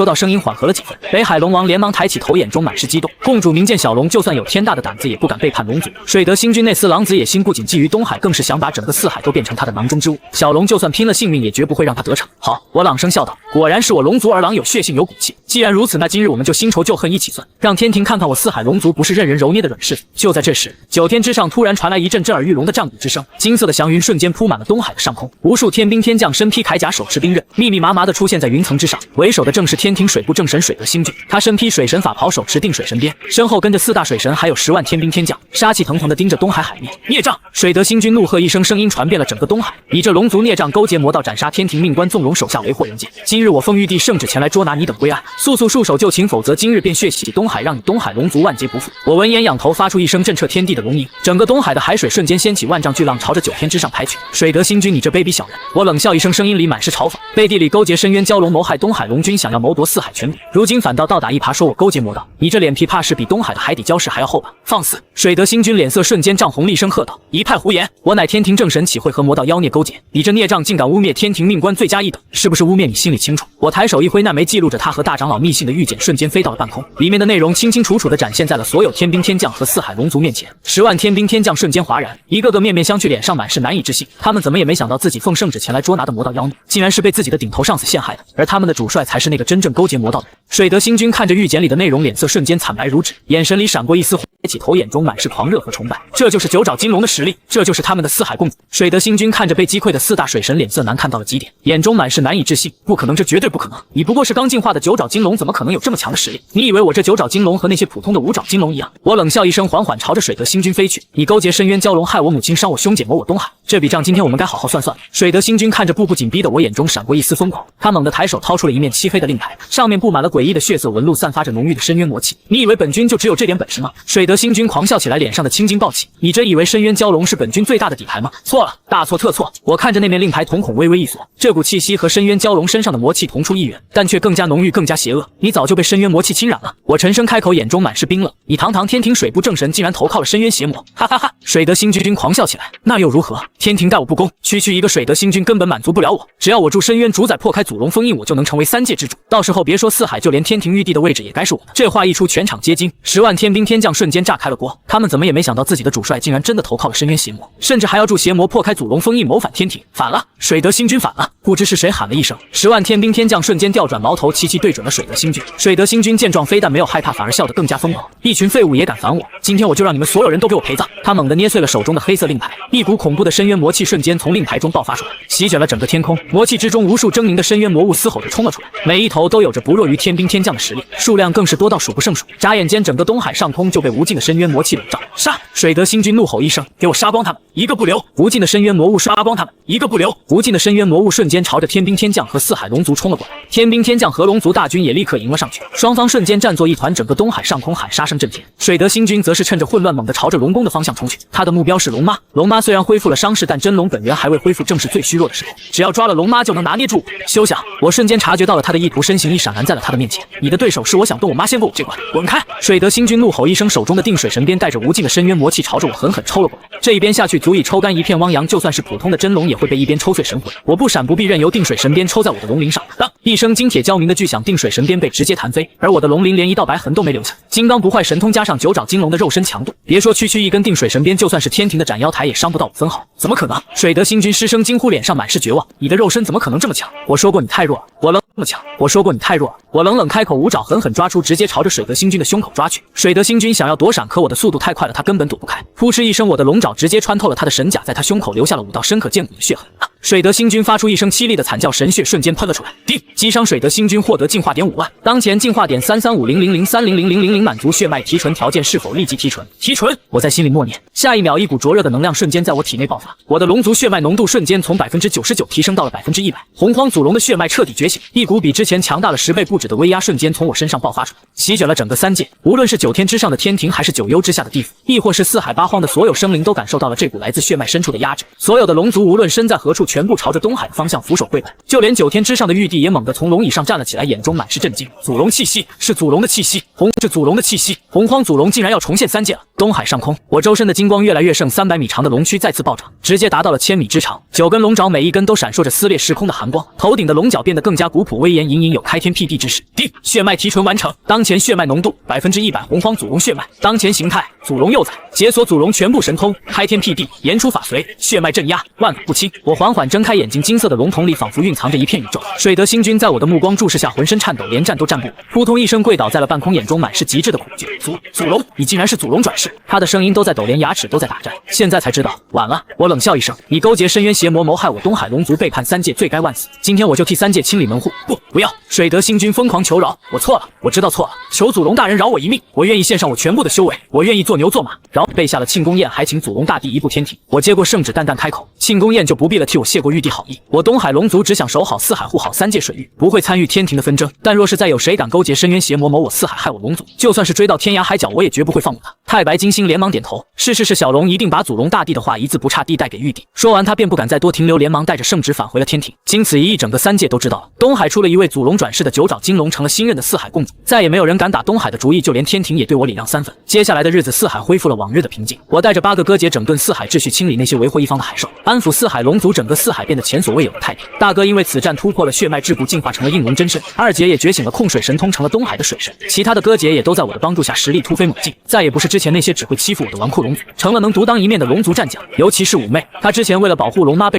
道，声音缓和了几分。北海龙王连忙抬起头，眼中满是激动。共主明见小龙就算有天大的胆子，也不敢背叛龙族。水德星君那厮狼子野心不仅觊觎东海，更是想把整个四海都变成他的囊中之物。小龙就算拼了性命，也绝不会让他得逞。好，我朗声笑道，果然是我龙族儿郎有血性有骨气。既然如此，那今日我们就新仇旧恨一起算，让天庭看看我四海龙族不是任人揉捏的软柿子。就在这时，9天之上突然传来一阵震耳欲聋的战鼓之声，金色的祥云瞬间铺满了东海的上空，无数天兵天将身披铠甲，手持兵刃，密密麻麻地出现在云层之上。为首的正是天庭水部正神水德星君，他身披水神法袍，手持定水神鞭，身后跟着4大水神，还有10万天兵天将，杀气腾腾地盯着东海海面。孽障！水德星君怒喝一声，声音传遍了整个东海。你这龙族孽障，勾结魔道，斩杀天庭命官，纵容手下为祸人间。今日我奉玉帝圣旨前来捉拿你等归案，速束手就擒，否则今日便血洗东海，让你东海龙族万劫不复。我闻言仰头发出一声震彻天地的龙吟，整个东海的海水瞬间掀起万丈巨浪，朝着9天之上拍去。水德星君，你这卑鄙小人！我冷笑一声，声音里满是嘲讽。背地里勾结深渊蛟龙，谋害东海龙君，想要谋夺四海权柄，如今反倒倒打一耙，说我勾结魔道，你这脸皮怕是比东海的海底礁石还要厚吧？放肆！水德星君脸色瞬间涨红，厉声喝道：一派胡言！我乃天庭正神，岂会和魔道妖孽勾结？你这孽障竟敢污蔑天庭命官罪加一等，是不是污蔑你心里清楚？我抬手一挥，那枚记录着他和大长老密信的玉简瞬间飞到了半空，里面的内容清清楚楚地展现在了所有天兵天将和四海龙族面前。10万天兵天将瞬间哗然，一个个面面相觑，脸上满是难以置信。他们怎么也没想到，自己奉圣旨前来捉拿的魔道妖孽，竟然是被自己的顶头上司陷害的，而他们的主帅才是那个真正勾结魔道的人。水德星君看着玉简里的内容，脸色瞬间惨白如纸，眼神里闪过一丝起头，眼中满是狂热和崇拜。这就是9爪金龙的实力，这就是他们的四海共主。水德星君看着被击溃的4大水神，脸色难看到了极点，眼中满是难以置信。不可能，这绝对不可能！你不过是刚进化的9爪金龙，怎么可能有这么强的实力？你以为我这9爪金龙和那些普通的5爪金龙一样？我冷笑一声，缓缓朝着水德星君飞去。你勾结深渊蛟龙，害我母亲，伤我兄姐，谋我东海，这笔账今天我们该好好算算。水德星君看着步步紧逼的我，眼中闪过一丝疯狂。他猛地抬手掏出了一面漆黑的令牌，上面布满了诡异的血色纹路，散发着浓郁的深渊魔气。你以为本君就只有这点本事吗？水德星君狂笑起来，脸上的青筋暴起。你真以为深渊蛟龙是本君最大的底牌吗？错了，大错特错！我看着那面令牌，瞳孔微微一锁，这股气息和深渊蛟龙身上的魔气同出一源，但却更加浓郁，更加邪恶。你早就被深渊魔气侵染了！我沉声开口，眼中满是冰冷。你堂堂天庭水部正神，竟然投靠了深渊邪魔！哈哈哈！水德星君狂笑起来，那又如何？天庭待我不公，区区一个水德星君根本满足不了我。只要我助深渊主宰破开祖龙封印，我就能成为3界之主。到时候别说四海，就连天庭玉帝的位置也该是我的。这话一出，全场皆惊，10万天兵天将瞬间炸开了锅。他们怎么也没想到自己的主帅竟然真的投靠了深渊邪魔，甚至还要助邪魔破开祖龙封印，谋反天庭。反了！水德星君反了！不知是谁喊了一声，10万天兵天将瞬间调转矛头，齐齐对准了水德星君。水德星君见状，非但没有害怕，反而笑得更加疯狂。一群废物也敢反我，今天我就让你们所有人都给我陪葬！他猛地捏碎了手中的黑色令牌，一股恐怖的深渊魔气瞬间从令牌中爆发出来，席卷了整个天空。魔气之中，无数狰狞的深渊魔物嘶吼着冲了出来，每一头都有着不弱于天兵天将的实力，数量更是多到数不胜数。眨眼间，整个东海上空就被无尽的深渊魔气笼罩。杀！水德星君怒吼一声，给我杀光他们，一个不留！无尽的深渊魔物杀光他们，一个不留！无尽的深渊魔物瞬间朝着天兵天将和四海龙族冲了过来，天兵天将和龙族大军也立刻迎了上去，双方瞬间战作一团，整个东海上空喊杀声震天。水德星君则是趁着混乱，猛地朝着龙宫的方向冲去，他的目标是龙妈。龙妈虽然恢复了伤势，但真龙本源还未恢复，正是最虚弱的时候，只要抓了龙妈就能拿捏住我。休想！我瞬间察觉到了他的意图，身形一闪，拦在了他的面前。你的对手是我，想动我妈先过我这关，滚开！水德星君怒吼一声，手中的定水神鞭带着无尽的深渊魔气朝着我狠狠抽了过来，这一鞭下去足以抽干一片汪洋，就算是普通的真龙也会被一鞭抽碎神魂。我不闪不避，任由定水神鞭抽在我的龙鳞上，当一声金铁交鸣的巨响，定水神鞭被直接弹飞，而我的龙鳞连一道白痕都没留下。金刚不坏神通加上9爪金龙的肉身强度，别说区区一根定水神鞭，就算是天庭的斩妖台也伤不到5分毫。怎么可能？水德星君失声惊呼，脸上满是绝望。你的肉身怎么可能这么强？我说过你太弱了。我冷这么强，我说过你太弱了。我冷冷开口，5爪狠狠抓出，直接朝着水德星君的胸口抓去。水德星君想要躲闪，可我的速度太快了，他根本躲不开。扑哧一声，我的龙爪直接穿透了他的神甲，在他胸口留下了5道深可见骨的血痕。水德星君发出一声凄厉的惨叫，神血瞬间喷了出来。定，击伤水德星君获得进化点5万。当前进化点33500030000满足血脉提纯条件，是否立即提纯？提纯！我在心里默念。下一秒，一股灼热的能量瞬间在我体内爆发，我的龙族血脉浓度瞬间从99%提升到了100%。洪荒祖龙的血脉彻底觉醒，一股比之前强大了10倍不止的威压瞬间从我身上爆发出来，席卷了整个3界。无论是9天之上的天庭，还是9幽之下的地府，亦或是4海8荒的所有生灵，都感受到了这股来自血脉深处的压制。所有的龙族无论身在何处，全部朝着东海的方向俯首跪拜。就连9天之上的玉帝也猛地从龙椅上站了起来，眼中满是震惊。祖龙气息，是祖龙的气息，是祖龙的气息！洪荒祖龙竟然要重现3界了！东海上空，我周身的金光越来越盛，300米长的龙躯再次暴涨，直接达到了1000米之长。9根龙爪每一根都闪烁着撕裂时空的寒光，头顶的龙角变得更加古朴威严，隐隐有开天辟地之势。定，血脉提纯完成。当前血脉浓度100%，洪荒祖龙血脉。当前形态，祖龙幼崽。解锁祖龙全部神通，开天辟地，言出法随，血脉镇压，万古不侵。我缓缓睁开眼睛，金色的龙瞳里仿佛蕴藏着一片宇宙。水德星君在我的目光注视下，浑身颤抖，连站都站不稳，扑通一声跪倒在了半空，眼中满是极致的恐惧。祖龙，你竟然是祖龙转世！他的声音都在抖，连牙齿都在打颤。现在才知道，晚了。我冷笑一声，你勾结深渊邪魔，谋害我东海龙族，背叛3界，罪该万死。今天我就替3界清理门户。不要！水德星君疯狂求饶，我错了，我知道错了，求祖龙大人饶我一命，我愿意献上我全部的修为，我愿意做牛做马。饶备下了庆功宴，还请祖龙大帝一步天庭。我接过圣旨，淡淡开口，庆功宴就不必了，替我谢过玉帝好意。我东海龙族只想守好4海，护好3界水域，不会参与天庭的纷争。但若是再有谁敢勾结深渊邪魔，谋我4海，害我龙族，就算是追到天涯海角，我也绝不会放过他。太白金星连忙点头，是，小龙一定把祖龙大帝的话一字不差地带给玉帝。说完，他便不敢再多停留，连忙带着圣旨返回了天庭。经此一役，整个3界都知道了，东海出了一位祖龙转世的9爪金龙，成了新任的4海共主，再也没有人敢打东海的主意，就连天庭也对我礼让3分。接下来的日子，4海恢复了往日的平静。我带着8个哥姐整顿4海秩序，清理那些为祸一方的海兽，安抚4海龙族，整个4海变得前所未有的太平。大哥因为此战突破了血脉桎梏，进化成了应龙真身；二姐也觉醒了控水神通，成了东海的水神。其他的哥姐也都在我的帮助下实力突飞猛进，再也不是之前那些只会欺负我的纨绔龙族，成了能独当一面的龙族战将。尤其是五妹，她之前为了保护龙妈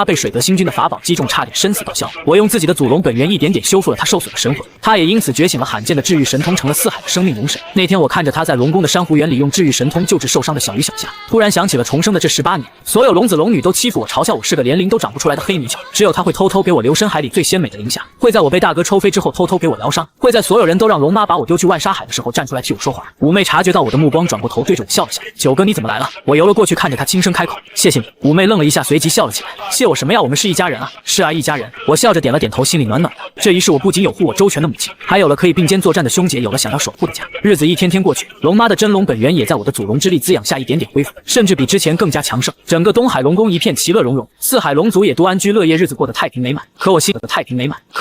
被水德星君的法宝击中，差点生死报销。我用自己的祖龙本源一点点修复了她受损的神魂，她也因此觉醒了罕见的治愈神通，成了4海的生命龙神。那天我看着她在龙宫的珊瑚园里用治愈神通救治受伤的小鱼小虾，突然想起了重生的这18年，所有龙子龙女都欺负我，嘲笑我是个连鳞都长不出来的黑泥鳅，只有她会偷偷给我留深海里最鲜美的磷虾，会在我被大哥抽飞之后偷偷给我疗伤，会在所有人都让龙妈把我丢去万沙海的时候站出来替我说话。五妹察觉到我的目光，转过头对着我笑了笑：“九哥你怎么来了？”我游了过去，看着她轻声开口：“谢谢你。”五妹愣了一下，随即笑了起来：“谢我什么呀？我们是一家人啊！”“是啊，一家人。”我笑着点了点头，心里暖暖的。这一世我不仅有护我周全的母亲，还有了可以并肩作战的兄姐，有了想要守护的家。日子一天天过去，龙妈的真龙本源也在我的祖龙之力滋养下一点点恢复，甚至比之前更加强盛。整个东海龙宫一片其乐融融，4海龙族也都安居乐业，日子过得太平美满。可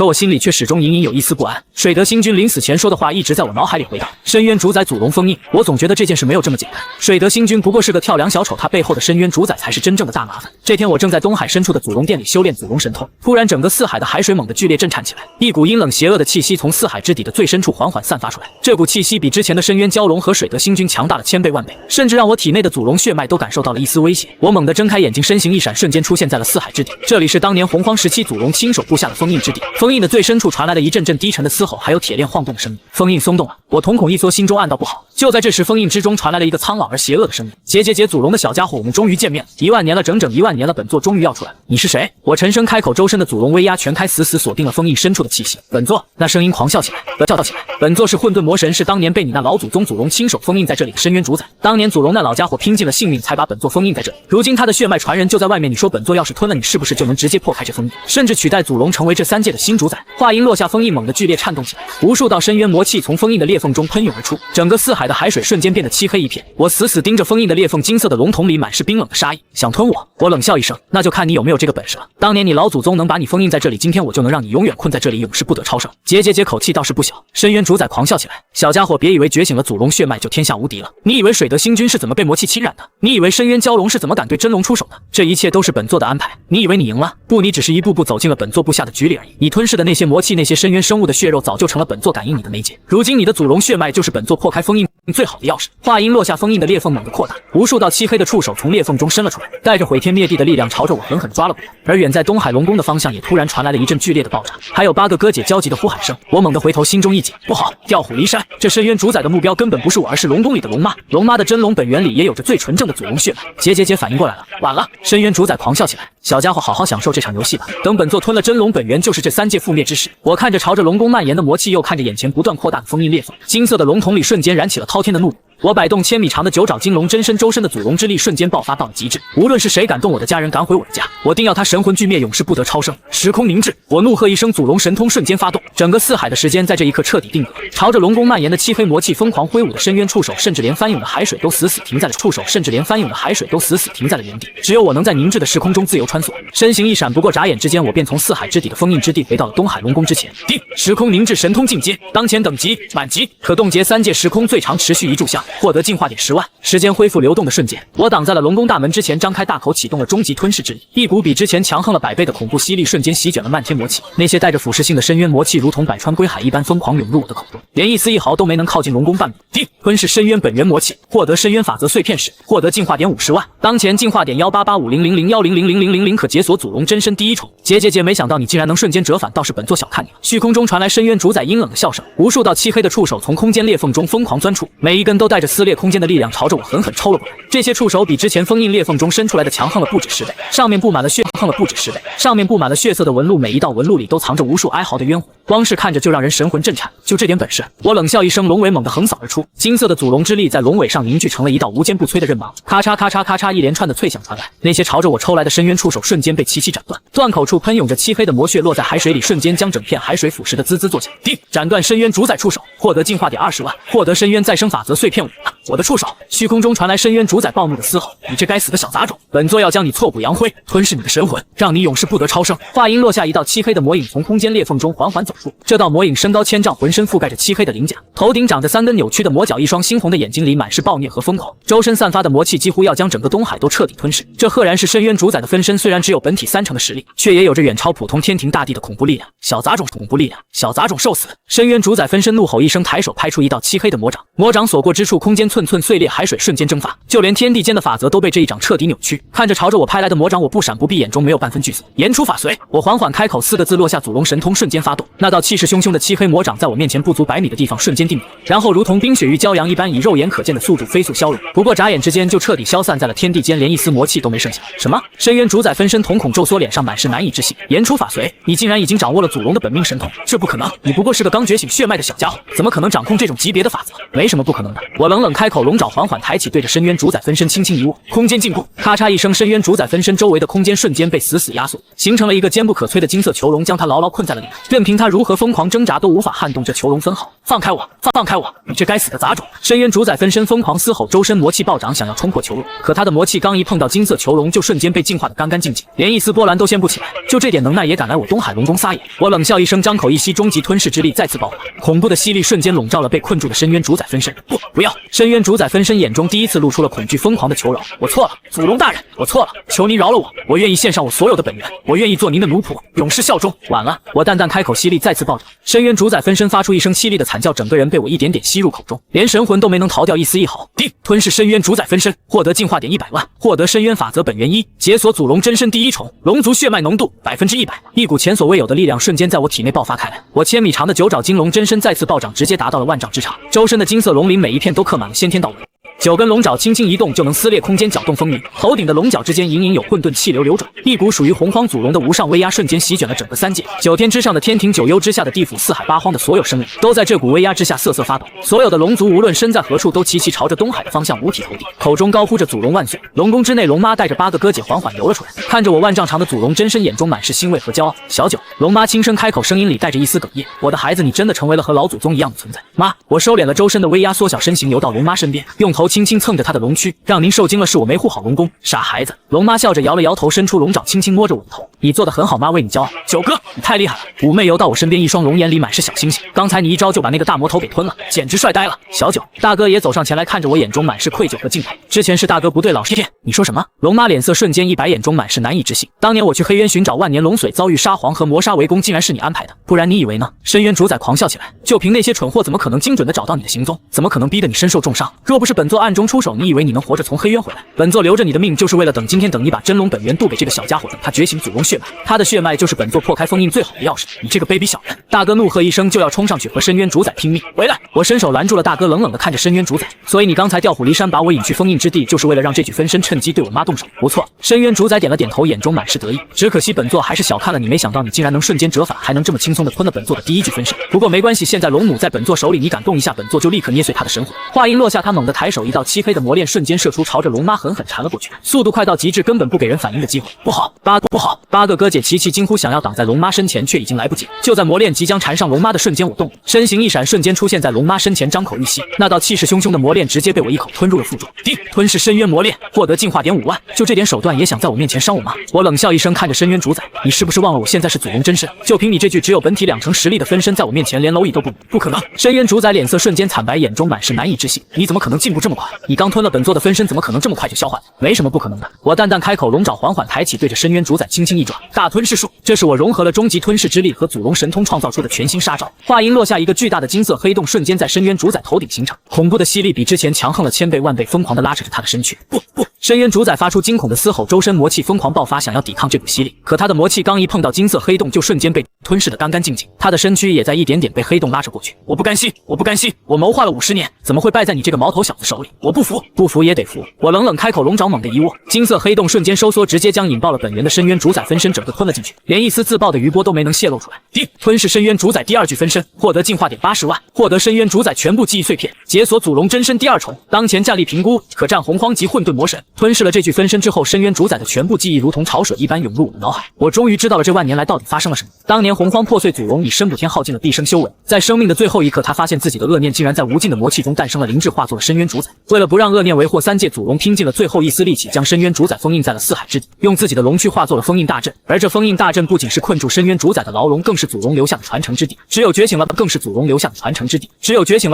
我心里却始终隐隐有一丝不安。水德星君临死前说的话一直在我脑海里回荡：深渊主宰祖龙封印。我总觉得这件事没有这么简单，水德星君不过是个跳梁小丑，他背后的深渊主宰才是真正的大麻烦。这天我正在东海深处的祖龙殿里修炼祖龙神通，突然整个4海的海水猛地剧烈震颤起来，一股阴冷邪恶的气息从4海之底的最深处缓缓散发出来。这股气息比之前的深渊蛟龙和水德星君强大了1000倍万倍，甚至让我体内的祖龙血脉都感受到了一丝威胁。我猛地睁开眼睛，身形一闪，瞬间出现在了4海之底。这里是当年洪荒时期祖龙亲手布下的封印之地。封印的最深处传来了一阵阵低沉的嘶吼，还有铁链晃动的声音。封印松动了，我瞳孔一缩，心中暗道不好。就在这时，封印之中传来了一个苍老而邪恶的声音：“姐，祖龙的小家伙，我们终于见面了！1万年了，整整1万年了，本座终于要出来了。你是谁？”我沉声开口，周身的祖龙威压全开，死死锁定了封印深处的气息。本座，那声音狂笑起来，本座是混沌魔神，是当年被你那老祖宗祖龙亲手封印在这里的深渊主宰。当年祖龙那老家伙拼尽了性命才把本座封印在这里，如今他的血脉传人就在外面，你说本座要是吞了你，是不是就能直接破开这封印，甚至取代祖龙成为这3界的新主宰？话音落下，封印猛地剧烈颤动起来，无数道深渊魔气从封印的裂缝中喷涌而出，整个4海的海水瞬间变得漆黑一片。我死死盯着封印的裂缝，金色的龙瞳里满是冰冷的杀意，想吞我？我冷笑一声，那就看你有没有这个本事了。当年你老祖宗能把你封印在这里，今天我就能让你永远困在这里，永世不得超生。姐口气倒是不小。深渊主宰狂笑起来：“小家伙，别以为觉醒了祖龙血脉就天下无敌了。你以为水德星君是怎么被魔气侵染的？你以为深渊蛟龙是怎么敢对真龙出手的？这一切都是本座的安排。你以为你赢了？不，你只是一步步走进了本座布下的局里而已。你吞噬的那些魔气，那些深渊生物的血肉，早就成了本座感应你的媒介。如今你的祖龙血脉就是本座破开封印最好的钥匙。话音落下，封印的裂缝猛地扩大，无数道漆黑的触手从裂缝中伸了出来，带着毁天灭地的力量朝着我狠狠抓了过来。而远在东海龙宫的方向也突然传来了一阵剧烈的爆炸，还有8个哥姐焦急的呼喊声。我猛地回头，心中一紧，不好，调虎离山！这深渊主宰的目标根本不是我，而是龙宫里的龙妈。龙妈的真龙本源里也有着最纯正的祖龙血脉。姐反应过来了，晚了！深渊主宰狂笑起来，小家伙，好好享受这场游戏吧。等本座吞了真龙本源，就是这3界覆灭之时。我看着朝着龙宫蔓延的魔气，又看着眼前不断扩大的封印裂缝，金色的龙瞳里瞬间燃起了滔天的怒火。我摆动1000米长的9爪金龙真身，周身的祖龙之力瞬间爆发到了极致。无论是谁敢动我的家人，敢毁我的家，我定要他神魂俱灭，永世不得超生。时空凝滞，我怒喝一声，祖龙神通瞬间发动，整个四海的时间在这一刻彻底定格。朝着龙宫蔓延的漆黑魔气疯狂挥舞的深渊触手，甚至连翻涌的海水都死死停在了原地。只有我能在凝滞的时空中自由穿梭，身形一闪，不过眨眼之间，我便从四海之底的封印之地回到了东海龙宫之前。定，时空凝滞神通进阶，当前等级满级，可冻结3界时空，最长持续1炷香。获得进化点10万。时间恢复流动的瞬间，我挡在了龙宫大门之前，张开大口，启动了终极吞噬之力。一股比之前强横了100倍的恐怖吸力瞬间席卷了漫天魔气。那些带着腐蚀性的深渊魔气，如同百川归海一般疯狂涌入我的口中，连一丝一毫都没能靠近龙宫半步。定，吞噬深渊本源魔气，获得深渊法则碎片石，获得进化点50万。当前进化点188500010000000，可解锁祖龙真身第1重。姐，没想到你竟然能瞬间折返，倒是本座小看你了。虚空中传来深渊主宰阴冷的笑声，无数道漆黑的触手从空间裂缝中疯狂钻出，每一根都带着撕裂空间的力量，朝着我狠狠抽了过来。这些触手比之前封印裂缝中伸出来的强横了不止10倍，上面布满了血色的纹路，每一道纹路里都藏着无数哀嚎的冤魂，光是看着就让人神魂震颤。就这点本事，我冷笑一声，龙尾猛地横扫而出，金色的祖龙之力在龙尾上凝聚成了一道无坚不摧的刃芒，咔嚓咔嚓咔嚓，一连串的脆响传来。那些朝着我抽来的深渊触手瞬间被齐齐斩断，断口处喷涌着漆黑的魔血，落在海水里，瞬间将整片海水腐蚀的滋滋作响。定，斩断深渊主宰触手，获得进化点20万，获得深渊再生法则碎片5。我的触手！虚空中传来深渊主宰暴怒的嘶吼：“你这该死的小杂种，本座要将你挫骨扬灰，吞噬你的神魂，让你永世不得超生！”话音落下，一道漆黑的魔影从空间裂缝中缓缓走出。这道魔影身高1000丈，浑身覆盖着漆黑的鳞甲，头顶长着3根扭曲的魔角，一双猩红的眼睛里满是暴虐和疯狂，周身散发的魔气几乎要将整个东海都彻底吞噬。这赫然是深渊主宰的分身，虽然只有本体30%的实力，却也有着远超普通天庭大地的恐怖力量。小杂种，恐怖力量！小杂种，受死！深渊主宰分身怒吼一声，抬手拍出一道漆黑的魔掌，魔掌所过之处，空间寸寸碎裂，海水瞬间蒸发，就连天地间的法则都被这一掌彻底扭曲。看着朝着我拍来的魔掌，我不闪不避，眼中没有半分惧色。言出法随，我缓缓开口，4个字落下，祖龙神通瞬间发动。那道气势汹汹的漆黑魔掌在我面前不足100米的地方瞬间定格，然后如同冰雪遇骄阳一般，以肉眼可见的速度飞速消融。不过眨眼之间就彻底消散在了天地间，连一丝魔气都没剩下。什么？深渊主宰分身瞳孔骤缩，脸上满是难以置信。言出法随，你竟然已经掌握了祖龙的本命神通？这不可能，你不过是个刚觉醒血脉的小家伙，怎么可能掌控这种级别的法则？没什么不可能的。我冷冷开口，龙爪缓缓抬起，对着深渊主宰分身轻轻一握，空间禁锢，咔嚓一声，深渊主宰分身周围的空间瞬间被死死压缩，形成了一个坚不可摧的金色囚笼，将他牢牢困在了里面。任凭他如何疯狂挣扎，都无法撼动这囚笼分毫。放开我！放开我！你这该死的杂种！深渊主宰分身疯狂嘶吼，周身魔气暴涨，想要冲破囚笼，可他的魔气刚一碰到金色囚笼，就瞬间被净化的干干净净，连一丝波澜都掀不起来。就这点能耐也敢来我东海龙宫撒野？我冷笑一声，张口一吸，终极吞噬之力再次爆发，恐怖的吸力瞬间笼罩了被困住的深渊主宰分身。不要！深渊主宰分身眼中第一次露出了恐惧，疯狂的求饶：“我错了，祖龙大人，我错了，求您饶了我，我愿意献上我所有的本源，我愿意做您的奴仆，永世效忠。”晚了，我淡淡开口，吸力再次暴涨，深渊主宰分身发出一声凄厉的惨叫，整个人被我一点点吸入口中，连神魂都没能逃掉一丝一毫。定，吞噬深渊主宰分身，获得进化点100万，获得深渊法则本源1，解锁祖龙真身第1重，龙族血脉浓度100%，一股前所未有的力量瞬间在我体内爆发开来。我1000米长的9爪金龙真身再次暴涨，直接达到了万丈之长，周身的金色龙鳞每一片都刻满了先天道纹。9根龙爪轻轻一动就能撕裂空间，搅动风云。头顶的龙角之间隐隐有混沌气流流转，一股属于洪荒祖龙的无上威压瞬间席卷了整个3界。9天之上的天庭，9幽之下的地府，四海八荒的所有生灵都在这股威压之下瑟瑟发抖。所有的龙族无论身在何处，都齐齐朝着东海的方向五体投地，口中高呼着祖龙万岁。龙宫之内，龙妈带着8个哥姐缓缓游了出来，看着我万丈长的祖龙真身，眼中满是欣慰和骄傲。小九，龙妈轻声开口，声音里带着一丝哽咽：“我的孩子，你真的成为了和老祖宗一样的存在。”妈，我收敛了周身的威压，缩小身形，游到龙妈身边，用头轻轻蹭着他的龙躯，让您受惊了是我没护好龙宫。傻孩子。龙妈笑着摇了摇头，伸出龙爪轻轻摸着我的头。你做得很好，妈为你骄傲。九哥，你太厉害了。五妹游到我身边，一双龙眼里满是小星星。刚才你一招就把那个大魔头给吞了，简直帅呆了。小九，大哥也走上前来，看着我，眼中满是愧疚和敬佩。之前是大哥不对，老师天，你说什么？龙妈脸色瞬间一白，眼中满是难以置信。当年我去黑渊寻找万年龙髓，遭遇沙皇和魔沙围攻，竟然是你安排的，不然你以为呢？深渊主宰狂笑起来，就凭那些蠢货，怎么可能精准的找到你的行踪？怎么可能逼得你身受重伤？若不是本座暗中出手，你以为你能活着从黑渊回来？本座留着你的命，就是为了等今天，等你把真龙本源渡给这个小家伙，等他觉醒祖龙血脉，他的血脉就是本座破开封印最好的钥匙。你这个卑鄙小人！大哥怒喝一声，就要冲上去和深渊主宰拼命。回来！我伸手拦住了大哥，冷冷的看着深渊主宰。所以你刚才调虎离山，把我引去封印之地，就是为了让这具分身趁机对我妈动手？不错。深渊主宰点了点头，眼中满是得意。只可惜本座还是小看了你，没想到你竟然能瞬间折返，还能这么轻松的吞了本座的第一具分身。不过没关系，现在龙母在本座手里，你敢动一下，本座就立刻捏碎他的神魂。话音落下，他猛地抬手，一道漆黑的魔链瞬间射出，朝着龙妈狠狠缠了过去，速度快到极致，根本不给人反应的机会。不好，不好！八个哥姐齐齐惊呼，想要挡在龙妈身前，却已经来不及。就在魔链即将缠上龙妈的瞬间，我动了，身形一闪，瞬间出现在龙妈身前，张口欲吸，那道气势汹汹的魔链直接被我一口吞入了腹中。叮，吞噬深渊魔链，获得进化点5万，就这点手段也想在我面前伤我吗？我冷笑一声，看着深渊主宰，你是不是忘了我现在是祖龙真身？就凭你这具只有本体2成实力的分身，在我面前连蝼蚁都不可能！深渊主宰脸色瞬间惨白，眼中满是难以置信，你怎么可能进步这么快？你刚吞了本座的分身，怎么可能这么快就消化？没什么不可能的。我淡淡开口，龙爪缓缓抬起，对着深渊主宰轻轻一抓，大吞噬术，这是我融合了终极吞噬之力和祖龙神通创造出的全新杀招。话音落下，一个巨大的金色黑洞瞬间在深渊主宰头顶形成，恐怖的吸力比之前强横了1000倍万倍，疯狂地拉扯着他的身躯。不！深渊主宰发出惊恐的嘶吼，周身魔气疯狂爆发，想要抵抗这股吸力，可他的魔气刚一碰到金色黑洞，就瞬间被吞噬得干干净净，他的身躯也在一点点被黑洞拉扯过去。我不甘心！我谋划了50年，怎么会败在你这个毛头小子手里？我不服！不服也得服！我冷冷开口，龙爪猛地一握，金色黑洞瞬间收缩，直接将引爆了本源的深渊主宰分身整个吞了进去，连一丝自爆的余波都没能泄露出来。叮！吞噬深渊主宰第2具分身，获得进化点80万，获得深渊主宰全部记忆碎片，解锁祖龙真身第2重，当前战力评估可战洪荒级混沌魔神。吞噬了这具分身之后，深渊主宰的全部记忆如同潮水一般涌入我的脑海，我终于知道了这万年来到底发生了什么。当年洪荒破碎，祖龙以申补天耗尽了毕生修为，在生命的最后一刻，他发现自己的恶念竟然在无尽的魔气中诞生了灵智，化作了深渊主宰。为了不让恶念为祸，3界祖龙拼尽了最后一丝力气，将深渊主宰封印在了四海之底，用自己的龙躯化作了封印大阵。而这封印大阵不仅是困住深渊主宰的牢笼，更是祖龙留下的传承之地。只有觉醒了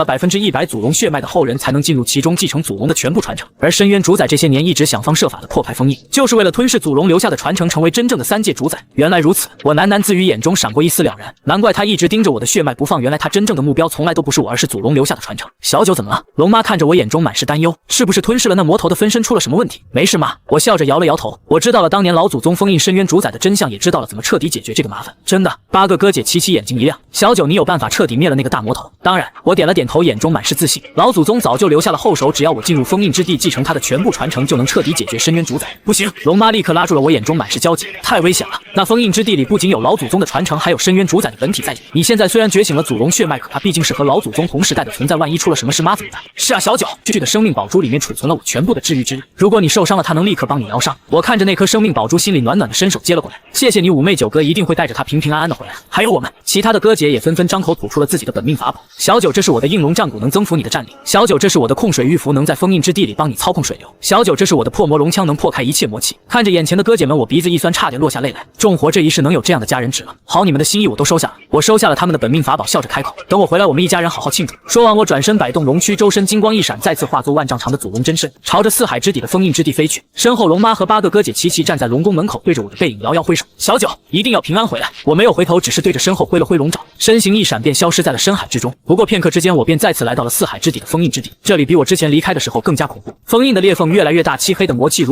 100%祖龙血脉的后人，才能进入其中，继承祖龙的全部传承。而深渊主宰这些年一直想方设法的破开封印，就是为了吞噬祖龙留下的传承，成为真正的3界主宰。原来如此，我喃喃自语，眼中闪过一丝了然。难怪他一直盯着我的血脉不放，原来他真正的目标从来都不是我，而是祖龙留下的传承。小九怎么了？龙妈看着我，眼中满是担忧，是不是吞噬了那魔头的分身出了什么问题？没事妈，我笑着摇了摇头。我知道了当年老祖宗封印深渊主宰的真相，也知道了怎么彻底解决这个麻烦。真的？8个哥姐齐齐眼睛一亮。小九，你有办法彻底灭了那个大魔头？当然，我点了点头，眼中满是自信。老祖宗早就留下了后手，只要我进入封印之地，继承他的全部传承，就能彻底解决深渊主宰。不行！龙妈立刻拉住了我，眼中满是焦急，太危险了！那封印之地里不仅有老祖宗的传承，还有深渊主宰的本体在里。你现在虽然觉醒了祖龙血脉，可他毕竟是和老祖宗同时代的存在，万一出了什么事，妈怎么办？是啊，小九，这的生命宝珠里面储存了我全部的治愈之力，如果你受伤了，他能立刻帮你疗伤。我看着那颗生命宝珠，心里暖暖的，伸手接了过来。谢谢你，五妹九哥一定会带着他平平安安的回来。还有我们其他的哥姐也纷纷张口吐出了自己的本命法宝。小九，这是我的应龙战鼓，能增幅你的战力。小九，这是我的控水玉符，能在封印之地里帮你操控水流。小九，这是我的破魔龙枪，能破开一切魔气。看着眼前的哥姐们，我鼻子一酸，差点落下泪来。众活这一世能有这样的家人值了。好，你们的心意我都收下了。我收下了他们的本命法宝，笑着开口，等我回来，我们一家人好好庆祝。说完，我转身摆动龙躯，周身金光一闪，再次化作万丈长的祖龙真身，朝着四海之底的封印之地飞去。身后龙妈和8个哥姐齐齐站在龙宫门口，对着我的背影遥遥挥手。小九，一定要平安回来。我没有回头，只是对着身后挥了挥龙爪，身形一闪便消失在了深海之中。不过片刻之间，我便再次来到了四海之底的封印之地，这里比我之前离开的时候更加恐怖。封印的裂缝越来越大，漆黑的魔气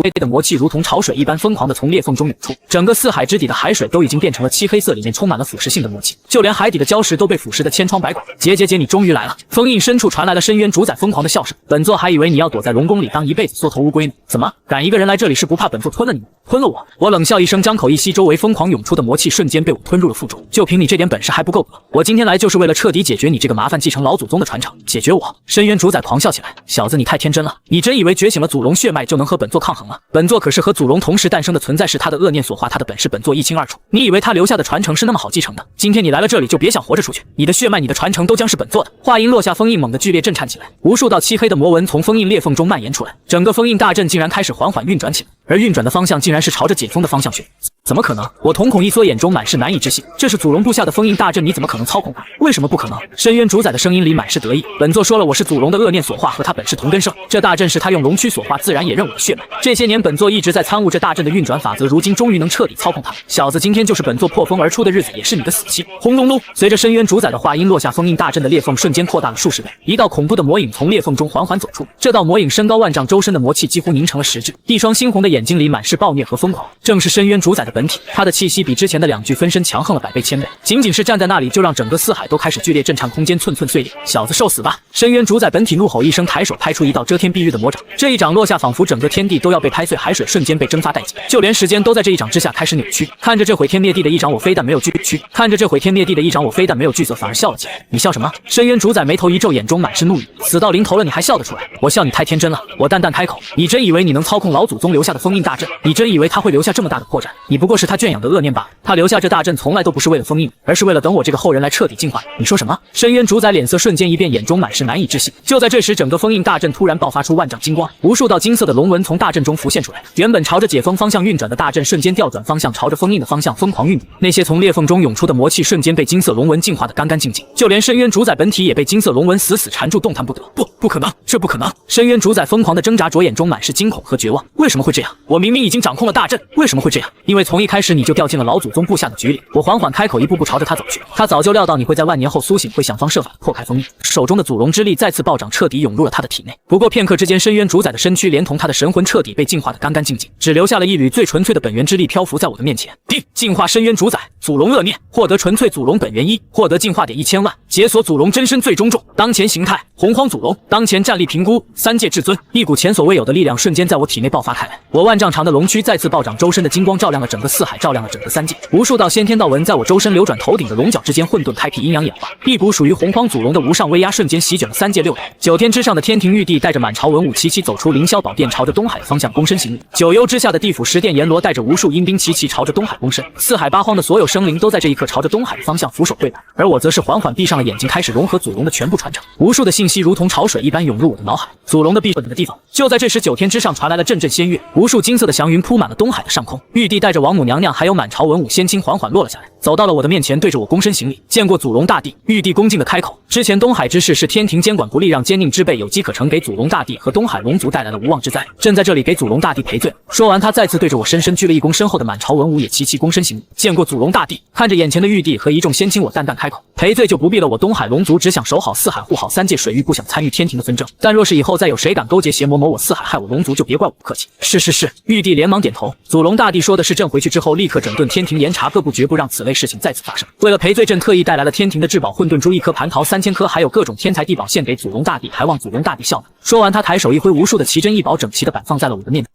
如同潮水一般疯狂地从裂缝中涌出，整个四海之底的海水都已经变成了漆黑色，里面充满了腐蚀性的魔气，就连海底的礁石都被腐蚀得千疮百孔。姐，你终于来了！封印深处传来了深渊主宰疯狂的笑声。本座还以为你要躲在龙宫里当一辈子缩头乌龟呢，怎么敢一个人来这里？是不怕本座吞了你？吞了我？我冷笑一声，张口一吸，周围疯狂涌出的魔气瞬间被我吞入了腹中。就凭你这点本事还不够格？我今天来就是为了彻底解决你这个麻烦，继承老祖宗的传承。解决我？深渊主宰狂笑起来，小子你太天真了，你真以为觉醒了祖龙血脉就能和本座抗衡吗？本座可是和祖龙同时诞生的存在，是他的恶念所化，他的本事本座一清二楚。你以为他留下的传承是那么好继承的？今天你来了这里，就别想活着出去，你的血脉你的传承都将是本座的。话音落下，封印猛地剧烈震颤起来，无数道漆黑的魔螺纹从封印裂缝中蔓延出来，整个封印大阵竟然开始缓缓运转起来，而运转的方向竟然是朝着解封的方向去。怎么可能？我瞳孔一缩，眼中满是难以置信。这是祖龙部下的封印大阵，你怎么可能操控它？为什么不可能？深渊主宰的声音里满是得意。本座说了，我是祖龙的恶念所化，和他本是同根生。这大阵是他用龙躯所化，自然也认我的血脉。这些年本座一直在参悟这大阵的运转法则，如今终于能彻底操控它。小子，今天就是本座破风而出的日子，也是你的死期！轰隆隆！随着深渊主宰的话音落下，封印大阵的裂缝瞬间扩大了数十倍，一道恐怖的魔影从裂缝中缓缓走出。这道魔影身高万丈，周身的魔气几乎凝成了实质，一双猩红的眼睛里满是暴虐和疯狂，正是深渊主宰的本体。他的气息比之前的2具分身强横了100倍1000倍，仅仅是站在那里就让整个四海都开始剧烈震颤，空间寸寸碎裂。小子，受死吧！深渊主宰本体怒吼一声，抬手拍出一道遮天蔽日的魔掌。这一掌落下，仿佛整个天地都要被拍碎，海水瞬间被蒸发殆尽，就连时间都在这一掌之下开始扭曲。看着这毁天灭地的一掌，我非但没有惧屈，看着这毁天灭地的一掌，我非但没有惧色，反而笑了起来。你笑什么？深渊主宰眉头一皱，眼中满是怒意。死到临头了，你还笑得出来？我笑你太天真了。我淡淡开口，你真以为你能操控老祖宗留下的封印大阵？你真以为他会留下这么大的破绽？你不过是他圈养的恶念罢了。他留下这大阵从来都不是为了封印，而是为了等我这个后人来彻底净化。你说什么？深渊主宰脸色瞬间一变，眼中满是难以置信。就在这时，整个封印大阵突然爆发出万丈金光，无数道金色的龙纹从大阵中浮现出来。原本朝着解封方向运转的大阵瞬间调转方向，朝着封印的方向疯狂运动。那些从裂缝中涌出的魔气瞬间被金色龙纹净化得干干净净，就连深渊主宰本体也被金色龙纹死死缠住，动弹不得。不可能，这不可能！深渊主宰疯狂的挣扎着，眼中满是惊恐和绝望。为什么会这样？我明明已经掌控了大阵，为什么会这样？因为从一开始你就掉进了老祖宗部下的局里。我缓缓开口，一步步朝着他走去。他早就料到你会在万年后苏醒，会想方设法破开封印。手中的祖龙之力再次暴涨，彻底涌入了他的体内。不过片刻之间，深渊主宰的身躯连同他的神魂彻底被净化得干干净净，只留下了一缕最纯粹的本源之力漂浮在我的面前。定，净化深渊主宰，祖龙恶念，获得纯粹祖龙本源1，获得净化点1000万，解锁祖龙真身最终重。当前形态洪荒祖龙，当前战力评估3界至尊。一股前所未有的力量瞬间在我体内爆发开来，我万丈长的龙躯再次暴涨，周身的金光照亮了整个四海，照亮了整个3界。无数道先天道纹在我周身流转，头顶的龙角之间混沌开辟，阴阳演化，一股属于洪荒祖龙的无上威压瞬间席卷了3界6海。9天之上的天庭玉帝带着满朝文武齐齐走出凌霄宝殿，朝着东海的方向躬身行礼。九幽之下的地府十殿阎罗带着无数阴兵齐齐朝着东海躬身。四海八荒的所有生灵都在这一刻朝着东海的方向俯首跪拜，而我则是缓缓闭上了眼睛，开始融合祖龙的全部传承。无数的信息如同潮水一般涌入我的脑海。祖龙的必本的地方。就在这时，9天之上传来了阵阵仙乐，无数金色的祥云铺满了东海的上空。玉帝带着王母娘娘还有满朝文武仙卿缓缓落了下来，走到了我的面前，对着我躬身行礼。见过祖龙大帝。玉帝恭敬的开口，之前东海之事是天庭监管不力，让奸佞之辈有机可乘，给祖龙大帝和东海龙族带来了无妄之灾，朕在这里给祖龙大帝赔罪。说完，他再次对着我深深鞠了一躬，身后的满朝文武也齐齐躬身行礼。见过祖龙大帝。看着眼前的玉帝和一众仙卿，我淡淡开口，赔罪就不必了，我东海龙族只想守好四海，护好3界水域，不想参与天庭的纷争。但若是以后再有谁敢勾结邪魔谋我四海，害我龙族，就别怪我不客气。是。玉帝连忙点头。祖龙大帝说的是，朕回去之后立刻整顿天庭，严查各部，绝不让此类事情再次发生。为了赔罪，朕特意带来了天庭的至宝混沌珠1颗，蟠桃3000颗，还有各种天材地宝献给祖龙大帝，还望祖龙大帝笑纳。说完，他抬手一挥，无数的奇珍异宝整齐地摆放在了我的面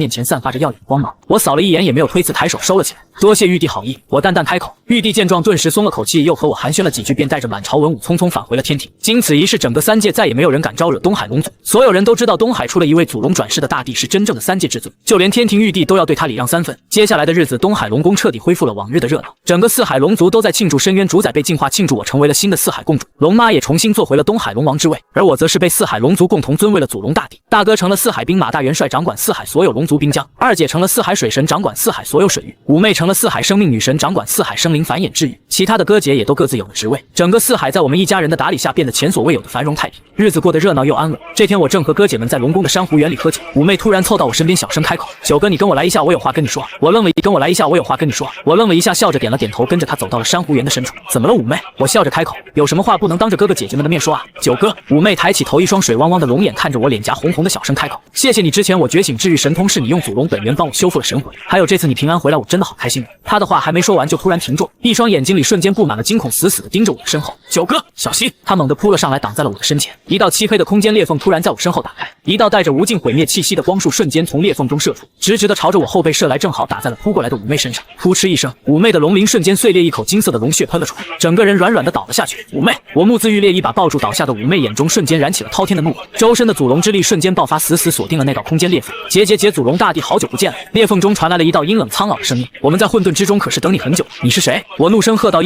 前，散发着耀眼光芒。我扫了一眼，也没有推辞，抬手收了起来。多谢玉帝好意，我淡淡开口。玉帝见状，顿时松了口气，又和我寒暄了几句，便带着满朝文武匆匆返回了天庭。经此一事，整个3界再也没有人敢招惹东海龙族。所有人都知道，东海出了一位祖龙转世的大帝，是真正的3界至尊，就连天庭玉帝都要对他礼让3分。接下来的日子，东海龙宫彻底恢复了往日的热闹，整个四海龙族都在庆祝深渊主宰被净化，庆祝我成为了新的四海共主。龙妈也重新做回了东海龙王之位，而我则是被四海龙族共同尊为了祖龙大帝。大哥成了四海兵马大元帅，掌管四海所有龙族兵将；二姐成了四海水神，掌管四海所有水域；五妹成了四海生命女神，掌管四海生灵繁衍之域。其他的哥姐也都各自有了职位，整个四海在我们一家人的打理下变得前所未有的繁荣太平，日子过得热闹又安稳。这天我正和哥姐们在龙宫的珊瑚园里喝酒，五妹突然凑到我身边，小声开口：“九哥，你跟我来一下，我有话跟你说。”我愣了一下，笑着点了点头，跟着她走到了珊瑚园的深处。怎么了，五妹？我笑着开口：“有什么话不能当着哥哥姐姐们的面说啊？”九哥，五妹抬起头，一双水汪汪的龙眼看着我，脸颊红红的，小声开口：“谢谢你之前我觉醒治愈神通，是你用祖龙本源帮我修复了神魂，还有这次你平安回来，我真的好开心。”她的话还没说完，就突然停住，一双眼睛里瞬间布满了惊恐，死死地盯着我的身后。九哥，小心！她猛地扑了上来，挡在了我的身前。一道漆黑的空间裂缝突然在我身后打开，一道带着无尽毁灭气息的光束瞬间从裂缝中射出，直直的朝着我后背射来，正好打在了扑过来的五妹身上。扑哧一声，五妹的龙鳞瞬间碎裂，一口金色的龙血喷了出来，整个人软软的倒了下去。五妹，我目眦欲裂，一把抱住倒下的五妹，眼中瞬间燃起了滔天的怒火，周身的祖龙之力瞬间爆发，死死锁定了那道空间裂缝。姐，祖龙大帝好久不见了！裂缝中传来了一道阴冷苍老的声音：“我们在混沌之中可是等你很久。”你是谁？我怒怒声喝到，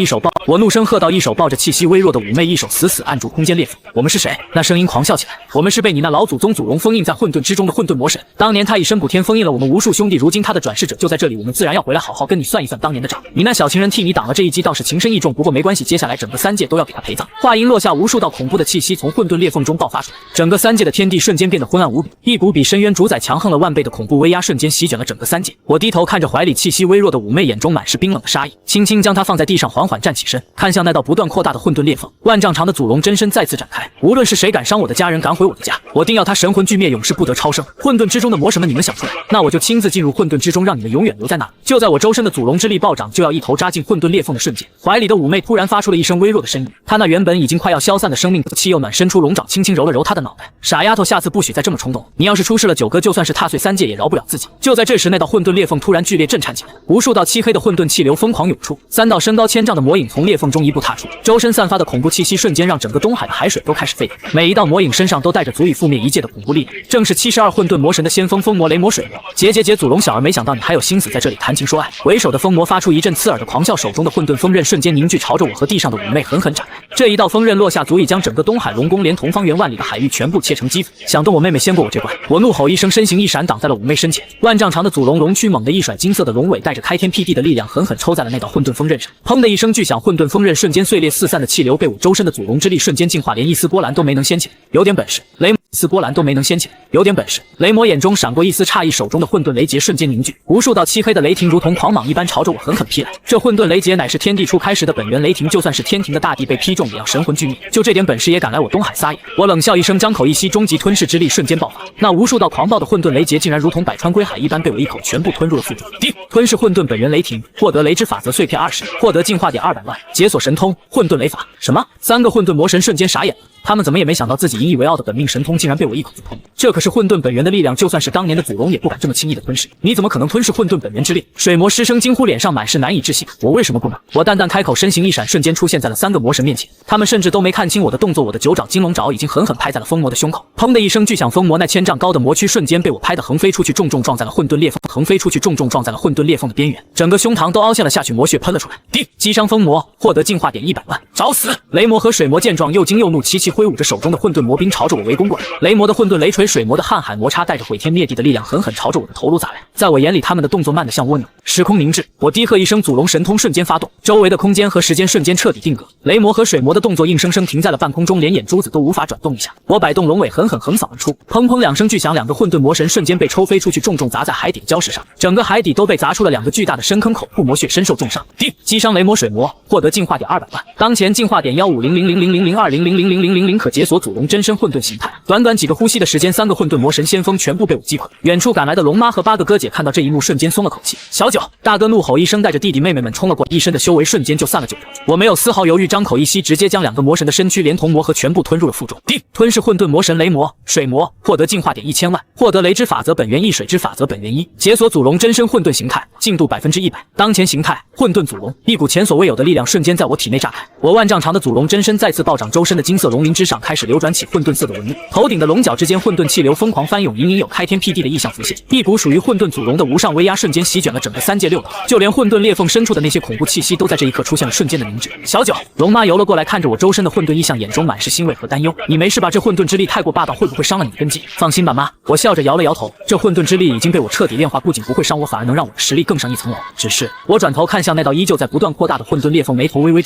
一手抱着气息微弱的妩媚，一手死死按住空间裂缝。我们是谁？那声音狂笑起来。我们是被你那老祖宗祖龙封印在混沌之中的混沌魔神。当年他以身补天封印了我们无数兄弟，如今他的转世者就在这里，我们自然要回来好好跟你算一算当年的账。你那小情人替你挡了这一击，倒是情深意重，不过没关系，接下来整个三界都要给他陪葬。话音落下，无数道恐怖的气息从混沌裂缝中爆发出来，整个三界的天地瞬间变得昏暗无比，一股比深渊主宰强横了万倍的恐怖威压瞬间席卷了整个三界。我低头看着怀里气息微弱的妩媚，眼中满是冰冷的杀意，轻轻将她放在地上，缓缓站起身，看向那道不断扩大的混沌裂缝。万丈长的祖龙真身再次展开，无论是谁敢伤我的家人，敢毁我的家，我定要他神魂俱灭，永世不得超生。混沌之中的魔神们，你们想出来，那我就亲自进入混沌之中，让你们永远留在那里。就在我周身的祖龙之力暴涨，就要一头扎进混沌裂缝的瞬间，怀里的妩媚突然发出了一声微弱的呻吟。她那原本已经快要消散的生命气又暖，伸出龙爪，轻轻揉了揉她的脑袋。傻丫头，下次不许再这么冲动，你要是出事了，九哥就算是踏碎三界也饶不了自己。就在这时，那道混沌裂缝突然剧烈震颤起来，无数道漆黑的混沌气流疯狂涌出，三道身高千丈的魔影从裂缝中一步踏出，周身散发的恐怖气息瞬间让整个东海的海水都开始沸腾。每一道魔影身上都带着足以覆灭一界的恐怖力量，正是72混沌魔神的先锋风魔、雷魔、水魔。姐祖龙小儿，没想到你还有心思在这里谈情说爱。为首的风魔发出一阵刺耳的狂笑，手中的混沌锋刃瞬间凝聚，朝着我和地上的妩媚狠狠斩来。这一道锋刃落下，足以将整个东海龙宫连同方圆万里的海域全部切成齑粉。想动我妹妹，先过我这关！我怒吼一声，身形一闪，挡在了妩媚身前。万丈长的祖龙龙躯猛地一甩，金色的龙尾带着开天辟地的力量，狠狠抽在了那道混沌锋刃上。砰的一声巨响，混沌锋刃瞬间碎裂，四散的气流被我周身的祖龙之力瞬间净化，连一丝波澜都没能掀起来。有点本事，雷魔！一丝波澜都没能掀起来，有点本事。雷魔眼中闪过一丝诧异，手中的混沌雷劫瞬间凝聚，无数道漆黑的雷霆如同狂蟒一般朝着我狠狠劈来。这混沌雷劫乃是天地初开始的本源雷霆，就算是天庭的大地被劈中，也要神魂俱灭。就这点本事也敢来我东海撒野？我冷笑一声，张口一吸，终极吞噬之力瞬间爆发。那无数道狂暴的混沌雷劫竟然如同百川归海一般，被我一口全部吞入了腹中。吞噬混沌本源雷霆，获得雷之法则碎片20，获得进化点200万，解锁神通混沌雷法。什么？3个混沌魔神瞬间傻眼了。他们怎么也没想到自己引以为傲的本命神通竟然被我一口子吞了，这可是混沌本源的力量，就算是当年的祖龙也不敢这么轻易的吞噬。你怎么可能吞噬混沌本源之力？水魔失声惊呼，脸上满是难以置信。我为什么不能？我淡淡开口，身形一闪，瞬间出现在了3个魔神面前。他们甚至都没看清我的动作，我的9爪金龙爪已经狠狠拍在了疯魔的胸口。砰的一声巨响，疯魔那1000丈高的魔躯瞬间被我拍得横飞出去，重重撞在了混沌裂缝，的边缘，整个胸膛都凹陷了下去，魔血喷了出来。击伤疯魔，获得进化点100万，找死！雷魔和水魔见状，又惊又怒，齐齐挥舞着手中的混沌魔兵朝着我围攻过来。雷魔的混沌雷锤，水魔的瀚海魔叉，带着毁天灭地的力量，狠狠朝着我的头颅砸来。在我眼里，他们的动作慢得像蜗牛。时空凝滞，我低喝一声，祖龙神通瞬间发动，周围的空间和时间瞬间彻底定格。雷魔和水魔的动作硬生生停在了半空中，连眼珠子都无法转动一下。我摆动龙尾，狠狠横扫而出，砰砰2声巨响，2个混沌魔神瞬间被抽飞出去，重重砸在海底的礁石上，整个海底都被砸出了2个巨大的深坑口，不魔血身受重伤。击伤雷魔水魔，获得进化点200万，当前进化点15000000200000000，可解锁祖龙真身混沌形态。短短几个呼吸的时间，3个混沌魔神先锋全部被我击溃。远处赶来的龙妈和8个哥姐看到这一幕，瞬间松了口气。小九，大哥怒吼一声，带着弟弟妹妹们冲了过来，一身的修为瞬间就散了9成。我没有丝毫犹豫，张口一吸，直接将2个魔神的身躯连同魔核全部吞入了腹中。吞噬混沌魔神雷魔、水魔，获得进化点1000万，获得雷之法则本源1、水之法则本源1，解锁祖龙真身混沌形态，进度100%。当前形态混沌祖龙，一股前所未有的力量瞬间在我体内炸开。我万丈长的祖龙真身再次暴涨，周身的金色龙鳞之上开始流转起混沌色的纹路，头顶的龙角之间混沌气流疯狂翻涌，隐隐有开天辟地的异象浮现。一股属于混沌祖龙的无上威压瞬间席卷了整个3界6道，就连混沌裂缝深处的那些恐怖气息都在这一刻出现了瞬间的凝滞。小九，龙妈游了过来，看着我周身的混沌异象，眼中满是欣慰和担忧。你没事吧？这混沌之力太过霸道，会不会伤了你的根基？放心吧妈，我笑着摇了摇头，这混沌之力已经被我彻底炼化，不仅不会伤我，反而能让我的实力更上一层楼。只是我转头看向那道依旧在不断扩大的混沌裂缝，眉头微微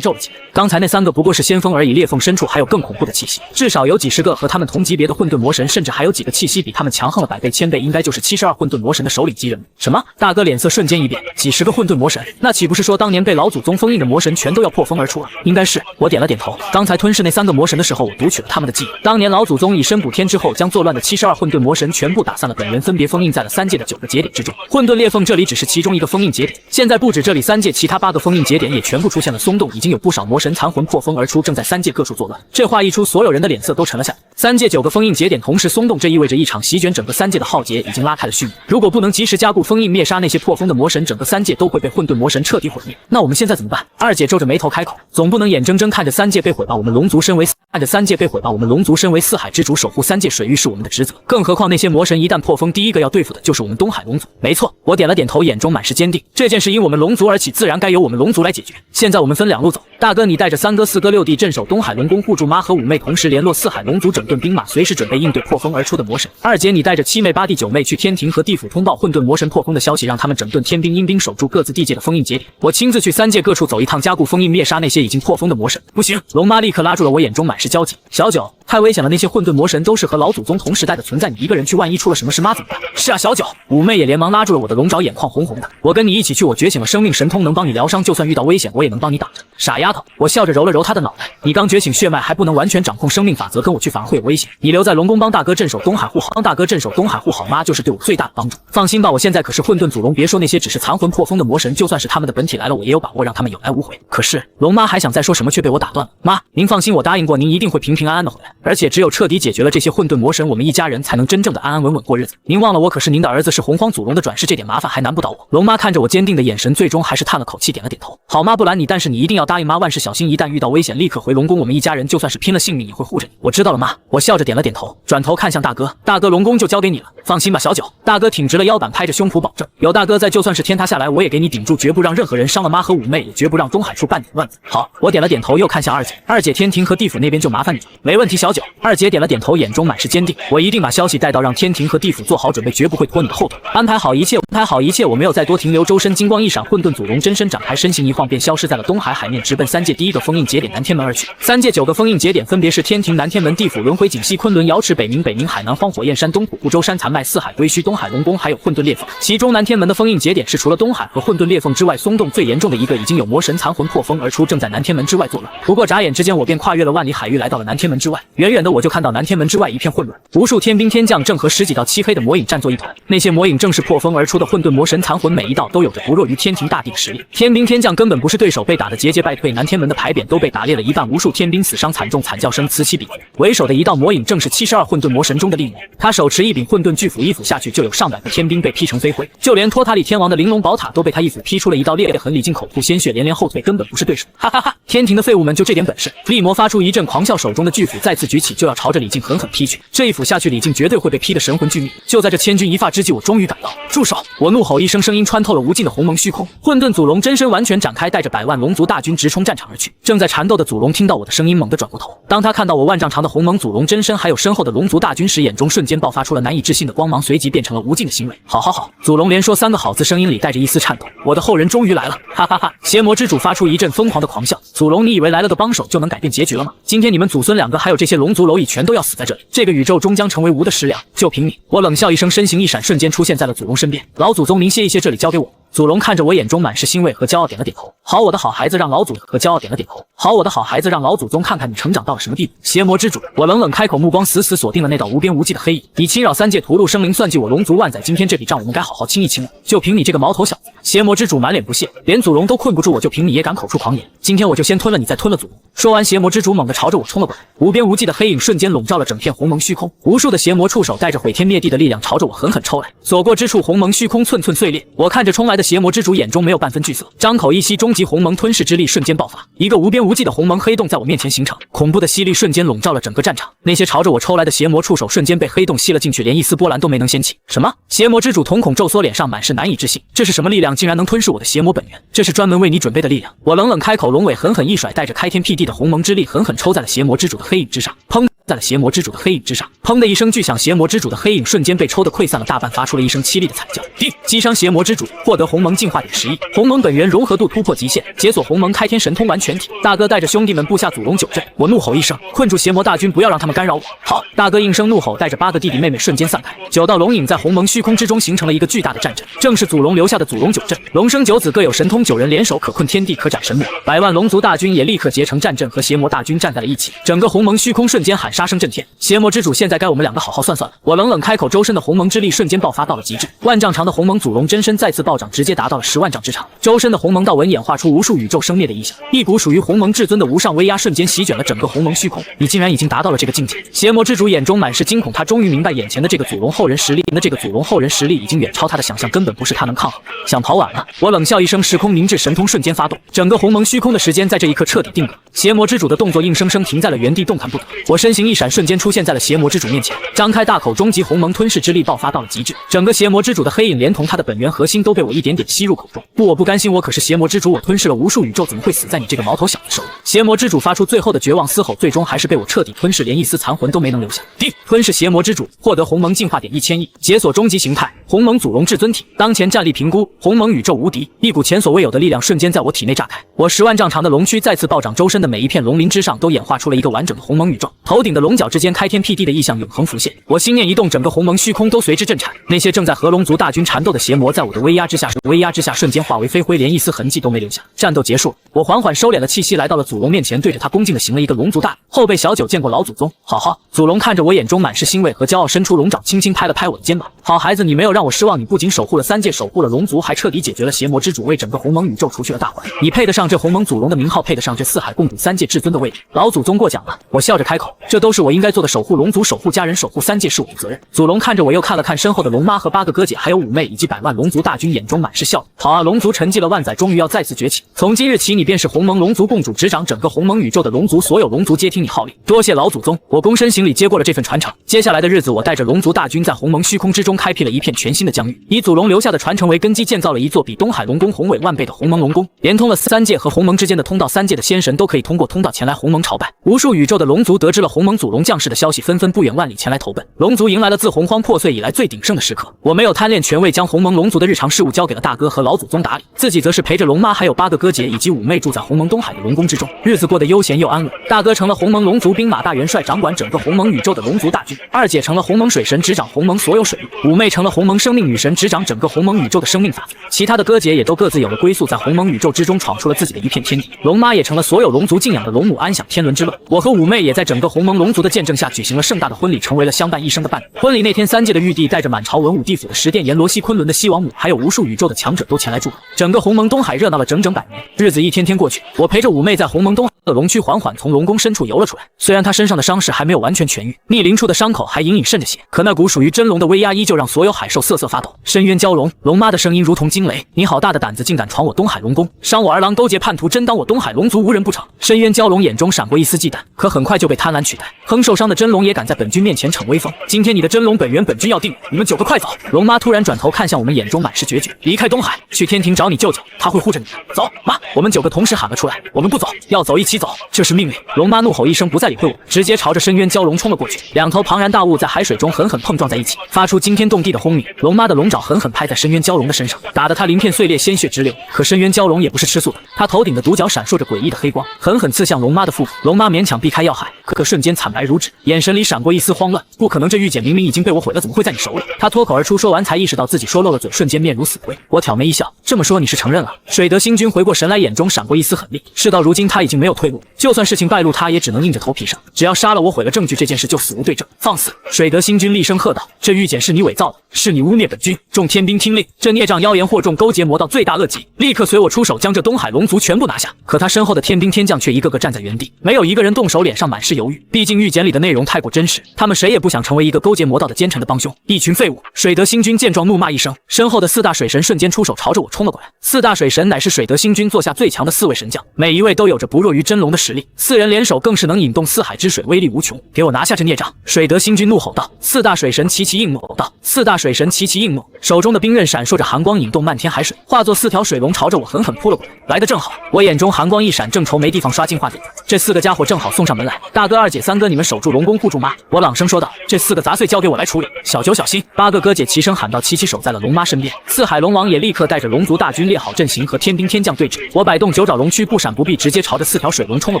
皱了起来。刚才那3个不过是先锋而已，裂缝深处还有更恐怖的气息，至少有几十个和他们同级别的混沌魔神，甚至还有几个气息比他们强横了100倍、1000倍，应该就是72混沌魔神的首领级人物。什么？大哥脸色瞬间一变，几十个混沌魔神，那岂不是说当年被老祖宗封印的魔神全都要破风而出了？应该是。我点了点头。刚才吞噬那3个魔神的时候，我读取了他们的记忆。当年老祖宗以身补天之后，将作乱的72混沌魔神全部打散了，本源分别封印在了3界的9个节点之中。混沌裂缝这里只是其中一个封印节点，现在不止这里，3界其他8个封印节点也全部出现了松动，已经有不少魔神残魂破风而出，正在3界各处作乱。这话一出，所有人的脸色都沉了下来。3界9个封印节点同时松动，这意味着一场席卷整个3界的浩劫已经拉开了序幕。如果不能及时加固封印，灭杀那些破风的魔神，整个3界都会被混沌魔神彻底毁灭。那我们现在怎么办？二姐皱着眉头开口，总不能眼睁睁看着3界被毁吧？我们龙族身为看着三界被毁吧，我们龙族身为四海之主，守护三界水域是我们的职责。更何况那些魔神一旦破风，第一个要对付的就是我们东海龙族。没错，我点了点头，眼中满是坚定。这件事因我们龙族而起，自然该由我们龙族来解决。现在我们分两路走，大哥你带着三哥、四哥、六弟镇守东海龙宫，护住妈和五妹，同时联络四海龙族整顿兵马，随时准备应对破风而出的魔神。二姐你带着七妹、八弟、九妹去天庭和地府通报混沌魔神破风的消息，让他们整顿天兵、阴兵，守住各自地界的封印节点。我亲自去三界各处走一趟，加固封印，灭杀那些已经破风的魔神。不行！龙妈立刻拉住了我，眼中满是焦急。小九，太危险了，那些混沌魔神都是和老祖宗同时代的存在，你一个人去，万一出了什么事，妈怎么办？是啊，小九。五妹也连忙拉住了我的龙爪，眼眶红红的。我跟你一起去，我觉醒了生命神通，能帮你疗伤，就算遇到危险，我也能帮你挡着。傻丫头，我笑着揉了揉她的脑袋。你刚觉醒血脉，还不能完全掌控生命法则，跟我去反而会有危险。你留在龙宫帮大哥镇守东海护好，帮大哥镇守东海护好妈，就是对我最大的帮助。放心吧，我现在可是混沌祖龙，别说那些只是残魂破风的魔神，就算是他们的本体来了，我也有把握让他们有来无回。可是龙妈还想再说什么，却被我打断了。妈，您放心，我答应过您，一定会平平安安的回来。而且只有彻底解决了这些混沌魔神，我们一家人才能真正的安安稳稳过日子。您忘了我可是您的儿子，是洪荒祖龙的转世，这点麻烦还难不倒我。龙妈看着我坚定的眼神，最终还是叹了口气，点了点头。好妈，不拦你，但是你一定要答应妈，万事小心，一旦遇到危险立刻回龙宫，我们一家人就算是拼了性命也会护着你。我知道了妈，我笑着点了点头，转头看向大哥，大哥龙宫就交给你了，放心吧小九。大哥挺直了腰板，拍着胸脯保证，有大哥在，就算是天塌下来我也给你顶住，绝不让任何人伤了妈和五妹，也绝不让东海出半点乱子。好，我点了点头，又看向二姐，二姐天庭和地府那边就麻烦你了。没问题小九。二姐点了点头，眼中满是坚定，我一定把消息带到，让天庭和地府做好准备，绝不会拖你的后腿。安排好一切，我没有再多停留，周身金光一闪，混沌祖龙真身展开，身形一晃便消失在了东海海面，直奔三界第一个封印节点南天门而去。三界9个封印节点分别是天庭、南天门、地府、轮回井、西昆仑、瑶池、北冥、海南荒、火焰山、东土、不周山、残麦、四海归墟、东海龙宫，还有混沌裂缝。其中南天门的封印节点是除了东海和混沌裂缝之外松动最严重的一个，已经有魔神残魂破风而出，正在南天门之外作乱。不过眨眼之间，我便跨越了万里海域，来到了南天门之外。远远的我就看到南天门之外一片混乱，无数天兵天将正和10几道漆黑的魔影战作一团。那些魔影正是破风而出的混沌魔神残魂，每一道都有着不弱于天庭大地的实力。天兵天将根本不是对手，被打得节节败退。南天门的牌匾都被打裂了一半，无数天兵死伤惨重，惨叫声此起彼伏。为首的一道魔影正是72混沌魔神中的厉魔，他手持一柄混沌巨斧，一斧下去就有上百个天兵被劈成飞灰，就连托塔李天王的玲珑宝塔都被他一斧劈出了一道裂痕，历经口吐鲜血，连连后退，根本不是对手。哈哈哈！天庭的废物们就这点本事！厉魔发出一阵狂笑，手中的巨斧再次举起，就要朝着李靖狠狠劈去。这一斧下去，李靖绝对会被劈得神魂俱灭。就在这千钧一发之际，我终于赶到！住手！我怒吼一声，声音穿透了无尽的鸿蒙虚空，混沌祖龙真身完全展开，带着100万龙族大军直冲战场而去。正在缠斗的祖龙听到我的声音，猛地转过头。当他看到我万丈长的鸿蒙祖龙真身还有身后的龙族大军时，眼中瞬间爆发出了难以置信的光芒，随即变成了无尽的欣慰。好好好！祖龙连说3个好字，声音里带着一丝颤抖。我的后人终于来了！哈哈哈！邪魔之主发出一阵疯狂的狂笑。祖龙，你以为来了个帮手就能改变结局了吗？今天你们祖孙2个还有这些龙族蝼蚁全都要死在这里，这个宇宙终将成为无的食粮，就凭你！我冷笑一声，身形一闪，瞬间出现在了祖龙身边。老祖宗您歇一歇，这里交给我。祖龙看着我，眼中满是欣慰和骄傲，点了点头。好，我的好孩子，让老祖和骄傲点了点头。好，我的好孩子，让老祖宗看看你成长到了什么地步。邪魔之主，我冷冷开口，目光死死锁定了那道无边无际的黑影。你侵扰三界，屠戮生灵，算计我龙族万载，今天这笔账我们该好好清一清了。就凭你这个毛头小子！邪魔之主满脸不屑，连祖龙都困不住我，就凭你也敢口出狂言？今天我就先吞了你，再吞了祖龙！说完，邪魔之主猛地朝着我冲了过来，无边无际的黑影瞬间笼罩了整片鸿蒙虚空，无数的邪魔触手带着毁天灭地的力量朝着我狠狠抽来，所过之处鸿蒙虚空寸寸碎裂。我看着冲来的邪魔之主，眼中没有半分惧色，张口一吸，终极鸿蒙吞噬之力瞬间爆发，一个无边无际的鸿蒙黑洞在我面前形成，恐怖的吸力瞬间笼罩了整个战场。那些朝着我抽来的邪魔触手瞬间被黑洞吸了进去，连一丝波澜都没能掀起。什么？邪魔之主瞳孔骤缩，脸上满是难以置信，这是什么力量，竟然能吞噬我的邪魔本源？这是专门为你准备的力量！我冷冷开口，龙尾狠狠一甩，带着开天辟地的鸿蒙之力狠狠抽在了邪魔之主的黑影之上，砰！在了邪魔之主的黑影之上，砰的一声巨响，邪魔之主的黑影瞬间被抽得溃散了大半，发出了一声凄厉的惨叫。叮！击伤邪魔之主，获得鸿蒙进化点11，鸿蒙本源融合度突破极限，解锁鸿蒙开天神通完全体。大哥带着兄弟们布下祖龙9阵，我怒吼一声，困住邪魔大军，不要让他们干扰我。好！大哥应声怒吼，带着8个弟弟妹妹瞬间散开，9道龙影在鸿蒙虚空之中形成了一个巨大的战阵，正是祖龙留下的祖龙9阵。龙生9子，各有神通，9人联手可困天地，可斩神魔。100万龙族大军也立刻结成战阵，和邪魔大军站在了一起，整个鸿蒙虚空瞬间喊杀声震天。邪魔之主，现在该我们两个好好算算了。我冷冷开口，周身的鸿蒙之力瞬间爆发到了极致，万丈长的鸿蒙祖龙真身再次暴涨，直接达到了10万丈之长。周身的鸿蒙道纹演化出无数宇宙生灭的意象，一股属于鸿蒙至尊的无上威压瞬间席卷了整个鸿蒙虚空。你竟然已经达到了这个境界！邪魔之主眼中满是惊恐，他终于明白眼前的这个祖龙后人实力，这个祖龙后人实力已经远超他的想象，根本不是他能抗衡。想逃晚了！我冷笑一声，时空凝滞神通瞬间发动，整个鸿蒙虚空的时间在这一刻彻底定格。邪魔之主的动作硬生生停在了原地，动弹不得。我身形一闪，瞬间出现在了邪魔之主面前，张开大口，终极鸿蒙吞噬之力爆发到了极致，整个邪魔之主的黑影连同他的本源核心都被我一点点吸入口中。不，我不甘心，我可是邪魔之主，我吞噬了无数宇宙，怎么会死在你这个毛头小子手里？邪魔之主发出最后的绝望嘶吼，最终还是被我彻底吞噬，连一丝残魂都没能留下。吞噬邪魔之主，获得鸿蒙进化点1000亿，解锁终极形态鸿蒙祖龙至尊体。当前战力评估，鸿蒙宇宙无敌。一股前所未有的力量瞬间在我体内炸开，我10万丈长的龙躯再次暴涨，周身的每一片龙鳞之上都演化出了一个完整的鸿蒙宇宙，头顶的龙角之间开天辟地的异象永恒浮现。我心念一动，整个鸿蒙虚空都随之震颤。那些正在和龙族大军缠斗的邪魔，在我的威压之下瞬间化为飞灰，连一丝痕迹都没留下。战斗结束，我缓缓收敛了气息，来到了祖龙面前，对着他恭敬地行了一个龙族大礼。后辈小九见过老祖宗。好。祖龙看着我，眼中满是欣慰和骄傲，伸出龙爪，轻轻拍了拍我的肩膀。好孩子，你没有让我失望，你不仅守护了3界，守护了龙族，还彻底解决了邪魔之主，为整个鸿蒙宇宙除去了大患。你配得上这鸿蒙祖龙的名号，配得上这四海共主3界至尊的位置。老祖宗过奖了，我笑着开口，这都是我应该做的，守护龙族，守护家人，守护3界是我的责任。祖龙看着我，又看了看身后的龙妈和8个哥姐，还有5妹以及100万龙族大军，眼中满是笑意。好啊，龙族沉寂了万载，终于要再次崛起。从今日起，你便是鸿蒙龙族共主，执掌整个鸿蒙宇宙的龙族，所有龙族皆听你号令。多谢老祖宗，我躬身行礼，接过了这份传承。接下来的日子，我带着龙族大军在鸿蒙虚空之中开辟了一片全新的疆域，以祖龙留下的传承为根基，建造了一座比东海龙宫宏伟万倍的鸿蒙龙宫，连通了3界和鸿蒙之间的通道，3界的仙神都可以通过通道前来鸿蒙朝拜。无数宇宙的龙族得知了鸿蒙祖龙降世的消息，纷纷不远万里前来投奔。龙族迎来了自洪荒破碎以来最鼎盛的时刻。我没有贪恋权位，将鸿蒙龙族的日常事务交给了大哥和老祖宗打理，自己则是陪着龙妈还有8个哥姐以及5妹住在鸿蒙东海的龙宫之中，日子过得悠闲又安稳。大哥成了鸿蒙龙族兵马大元帅，掌管整个鸿蒙宇宙的龙族大军；二姐成了鸿蒙水神，执掌鸿蒙所有水域；5妹成了鸿蒙生命女神，执掌整个鸿蒙宇宙的生命法则。其他的哥姐也都各自有了归宿，在鸿蒙宇宙之中闯出了自己的一片天地。龙妈也成了所有龙族敬仰的龙母，安享天伦之乐。我和5妹也在整个鸿蒙龙族的见证下举行了盛大的婚礼，成为了相伴一生的伴侣。婚礼那天，3界的玉帝带着满朝文武地府的十殿阎罗西昆仑的西王母，还有无数宇宙的强者都前来祝贺。整个鸿蒙东海热闹了整整100年。日子一天天过去，我陪着5妹在鸿蒙东海的龙躯缓缓从龙宫深处游了出来。虽然她身上的伤势还没有完全痊愈，逆鳞处的伤口还隐隐渗着血，可那股属于真龙的威压依旧让所有海兽瑟瑟发抖。深渊蛟龙，龙妈的声音如同惊雷：“你好大的胆子，竟敢闯我东海龙宫，伤我儿郎，勾结叛徒，真当我东海龙族无人不成？”深渊蛟龙眼中闪过一丝忌惮，可很快就被贪婪取代。哼，受伤的真龙也敢在本君面前逞威风？今天你的真龙本源，本君要定你们9个，快走！龙妈突然转头看向我们，眼中满是决绝：“离开东海，去天庭找你舅舅，他会护着你的。走！”妈，我们9个同时喊了出来：“我们不走，要走一起走，这是命令！”龙妈怒吼一声，不再理会我，直接朝着深渊蛟龙冲了过去。2头庞然大物在海水中狠狠碰撞在一起，发出惊天动地的轰鸣。龙妈的龙爪狠狠拍在深渊蛟龙的身上，打得他鳞片碎裂，鲜血直流。可深渊蛟龙也不是吃素的，他头顶的独角闪烁着诡异的黑光，狠狠刺向龙妈的腹部。龙妈勉强避开要害，可瞬间惨白如纸，眼神里闪过一丝慌乱。不可能，这玉简明明已经被我毁了，怎么会在你手里？他脱口而出，说完才意识到自己说漏了嘴，瞬间面如死灰。我挑眉一笑，这么说你是承认了？水德星君回过神来，眼中闪过一丝狠戾。事到如今，他已经没有退路，就算事情败露，他也只能硬着头皮上。只要杀了我，毁了证据，这件事就死无对证。放肆！水德星君厉声喝道：“这玉简是你伪造的，是你污蔑本君！众天兵听令，这孽障妖言惑众，勾结魔道，罪大恶极，立刻随我出手，将这东海龙族全部拿下！”可他身后的天兵天将却一个个站在原地，没有一个人动手，脸上满是犹豫。毕竟玉简里的内容太过真实，他们谁也不想成为一个勾结魔道的奸臣的帮凶，一群废物！水德星君见状怒骂一声，身后的4大水神瞬间出手朝着我冲了过来。4大水神乃是水德星君座下最强的4位神将，每一位都有着不弱于真龙的实力，4人联手更是能引动4海之水，威力无穷。给我拿下这孽障！水德星君怒吼道。4大水神齐齐应诺道。4大水神齐齐应诺，手中的兵刃闪烁着寒光，引动漫天海水，化作4条水龙朝着我狠狠扑了过来。来得正好，我眼中寒光一闪，正愁没地方刷进化点，这4个家伙正好送上门来。大哥、2姐、3哥，你们守住龙宫护住妈！我朗声说道。这4个杂碎交给我来处理。小九小心！8个哥姐齐声喊道，齐齐守在了龙妈身边。4海龙王也立刻带着龙族大军列好阵型，和天兵天将对峙。我摆动9爪龙躯，不闪不避，直接朝着4条水龙冲了